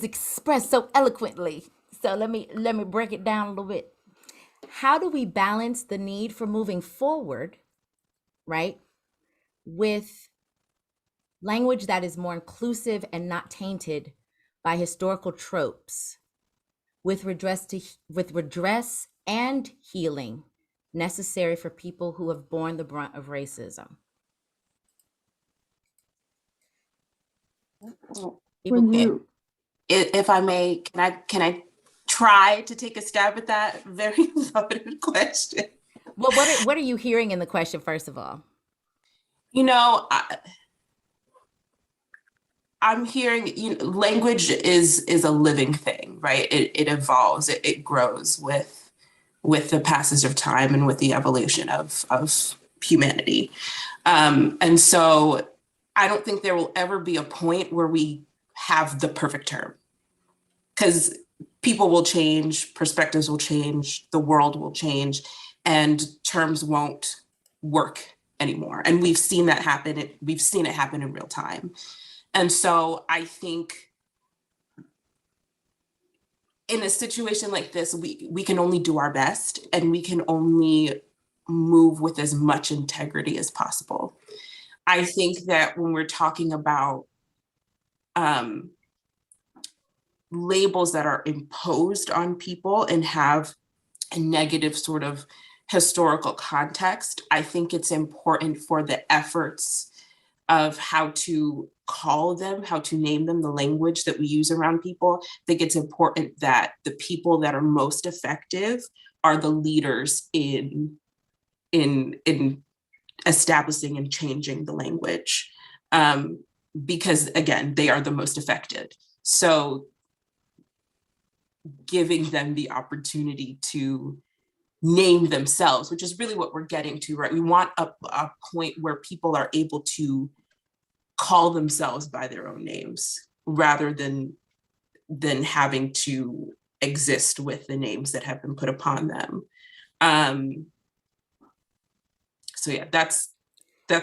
expressed so eloquently. So let me break it down a little bit. How do we balance the need for moving forward, right, with language that is more inclusive and not tainted by historical tropes, with redress and healing necessary for people who have borne the brunt of racism? If I may, can I try to take a stab at that very loaded question? Well, what are you hearing in the question, first of all? You know, I'm hearing, language is a living thing, right? It evolves, it grows with the passage of time and with the evolution of humanity. And so I don't think there will ever be a point where we have the perfect term, because people will change, perspectives will change, the world will change, and terms won't work anymore. And we've seen that happen. We've seen it happen in real time. And so I think in a situation like this, we can only do our best, and we can only move with as much integrity as possible. I think that when we're talking about labels that are imposed on people and have a negative sort of historical context, I think it's important for the efforts of how to call them, how to name them, the language that we use around people. I think it's important that the people that are most effective are the leaders in establishing and changing the language, because again, they are the most affected. So giving them the opportunity to name themselves, which is really what we're getting to, right? We want a point where people are able to call themselves by their own names rather than having to exist with the names that have been put upon them. So yeah, that's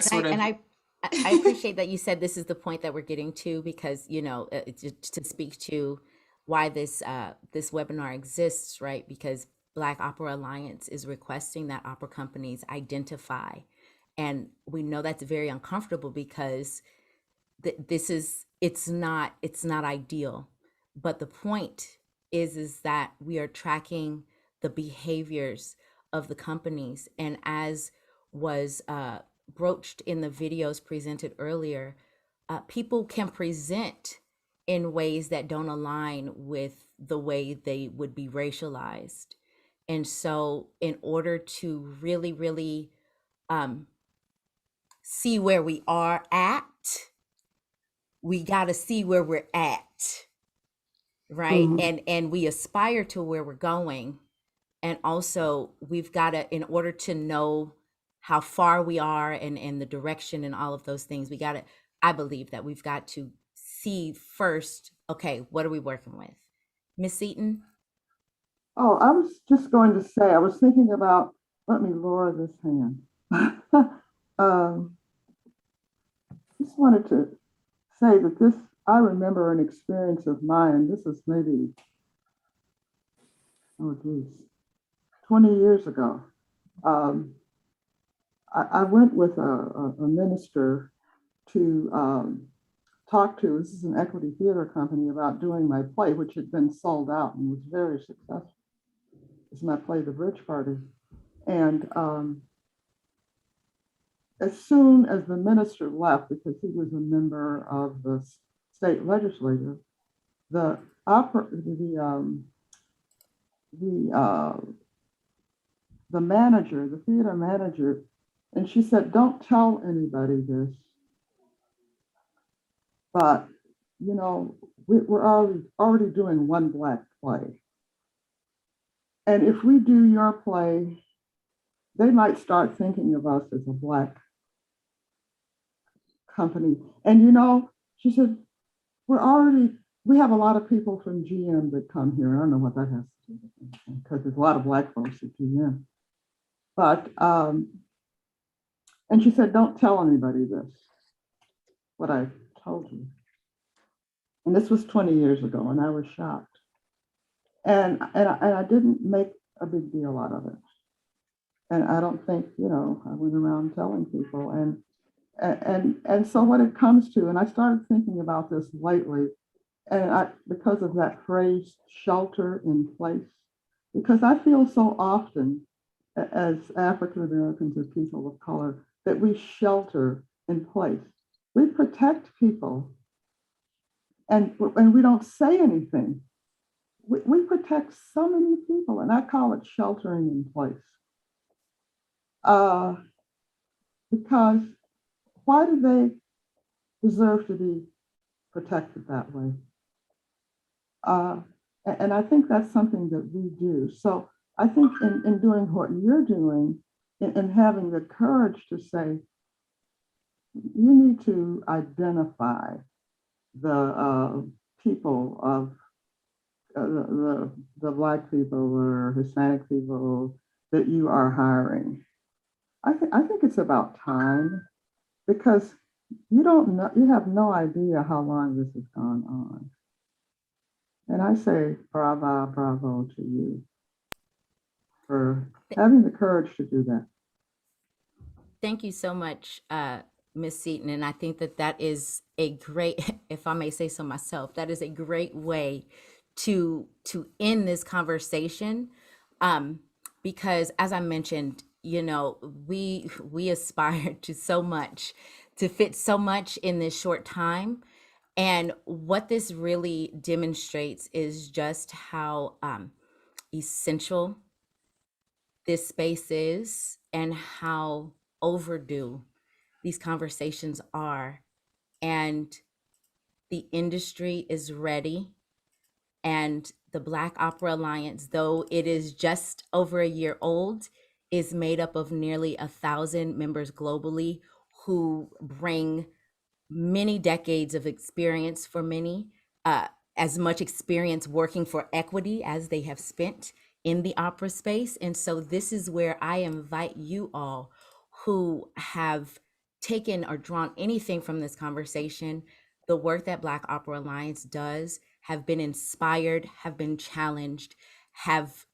sort of. And I appreciate that you said this is the point that we're getting to, because to speak to why this webinar exists, right? Because Black Opera Alliance is requesting that opera companies identify, and we know that's very uncomfortable because it's not ideal. But the point is that we are tracking the behaviors of the companies, and as was broached in the videos presented earlier, people can present in ways that don't align with the way they would be racialized. And so in order to really, really see where we are at, we got to see where we're at, right? Mm-hmm. And we aspire to where we're going. And also we've got to, in order to know how far we are and the direction and all of those things, I believe that we've got to see first, okay, what are we working with? Miss Seaton? Oh, I was just going to say, I was thinking about, let me lower this hand. Just wanted to say that I remember an experience of mine. This is maybe, 20 years ago. I went with a minister to talk to, this is an equity theater company, about doing my play, which had been sold out and was very successful. It's my play, The Bridge Party. And as soon as the minister left, because he was a member of the state legislature, the manager, the theater manager, and she said, "Don't tell anybody this, but we're already doing one Black play. And if we do your play, they might start thinking of us as a Black company." And she said, we have a lot of people from GM that come here. I don't know what that has to do with it, because there's a lot of Black folks at GM. But, and she said, don't tell anybody this, what I told you. And this was 20 years ago, and I was shocked. And I didn't make a big deal out of it. And I don't think, I went around telling people. And so what it comes to, and I started thinking about this lately, and because of that phrase, shelter in place, because I feel so often as African Americans, as people of color, that we shelter in place. We protect people and we don't say anything. We protect so many people, and I call it sheltering in place. Because why do they deserve to be protected that way? And I think that's something that we do. So I think in doing what you're doing, in having the courage to say, you need to identify the people of the Black people or Hispanic people that you are hiring. I think it's about time, because you don't know, you have no idea how long this has gone on. And I say bravo to you for having the courage to do that. Thank you so much, Ms. Seaton. And I think that is a great, if I may say so myself, that is a great way to end this conversation. Because as I mentioned, we aspire to so much, to fit so much in this short time. And what this really demonstrates is just how essential this space is and how overdue these conversations are. And the industry is ready. And the Black Opera Alliance, though it is just over a year old, is made up of nearly 1,000 members globally who bring many decades of experience for many, as much experience working for equity as they have spent in the opera space. And so this is where I invite you all who have taken or drawn anything from this conversation, the work that Black Opera Alliance does, have been inspired, have been challenged, have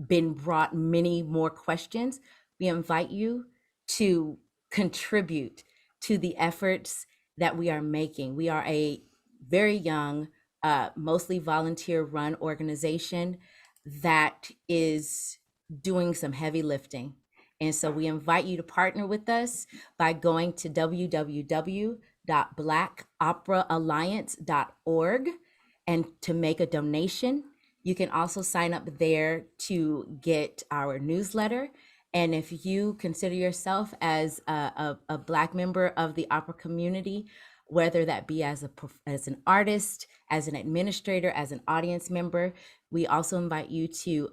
been brought many more questions. We invite you to contribute to the efforts that we are making. We are a very young, mostly volunteer run organization that is doing some heavy lifting. And so we invite you to partner with us by going to www.blackoperaalliance.org and to make a donation. You can also sign up there to get our newsletter. And if you consider yourself as a Black member of the opera community, whether that be as an artist, as an administrator, as an audience member, we also invite you to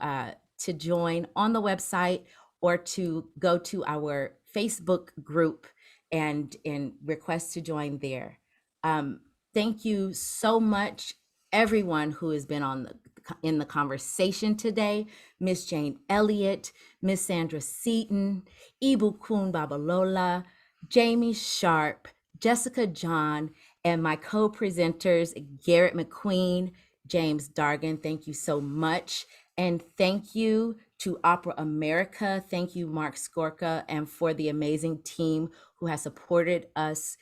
join on the website or to go to our Facebook group and request to join there. Thank you so much, everyone who has been in the conversation today. Miss Jane Elliott, Miss Sandra Seaton, Ibukun Babalola, Jamie Sharp, Jessica John, and my co-presenters, Garrett McQueen, James Dargan. Thank you so much. And thank you to Opera America. Thank you, Mark Skorka, and for the amazing team who has supported us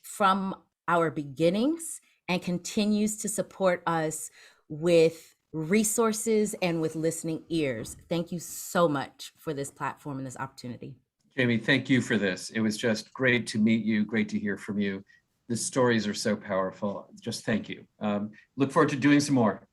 from our beginnings and continues to support us with resources and with listening ears. Thank you so much for this platform and this opportunity. Jamie, thank you for this. It was just great to meet you, great to hear from you. The stories are so powerful. Just thank you. Look forward to doing some more.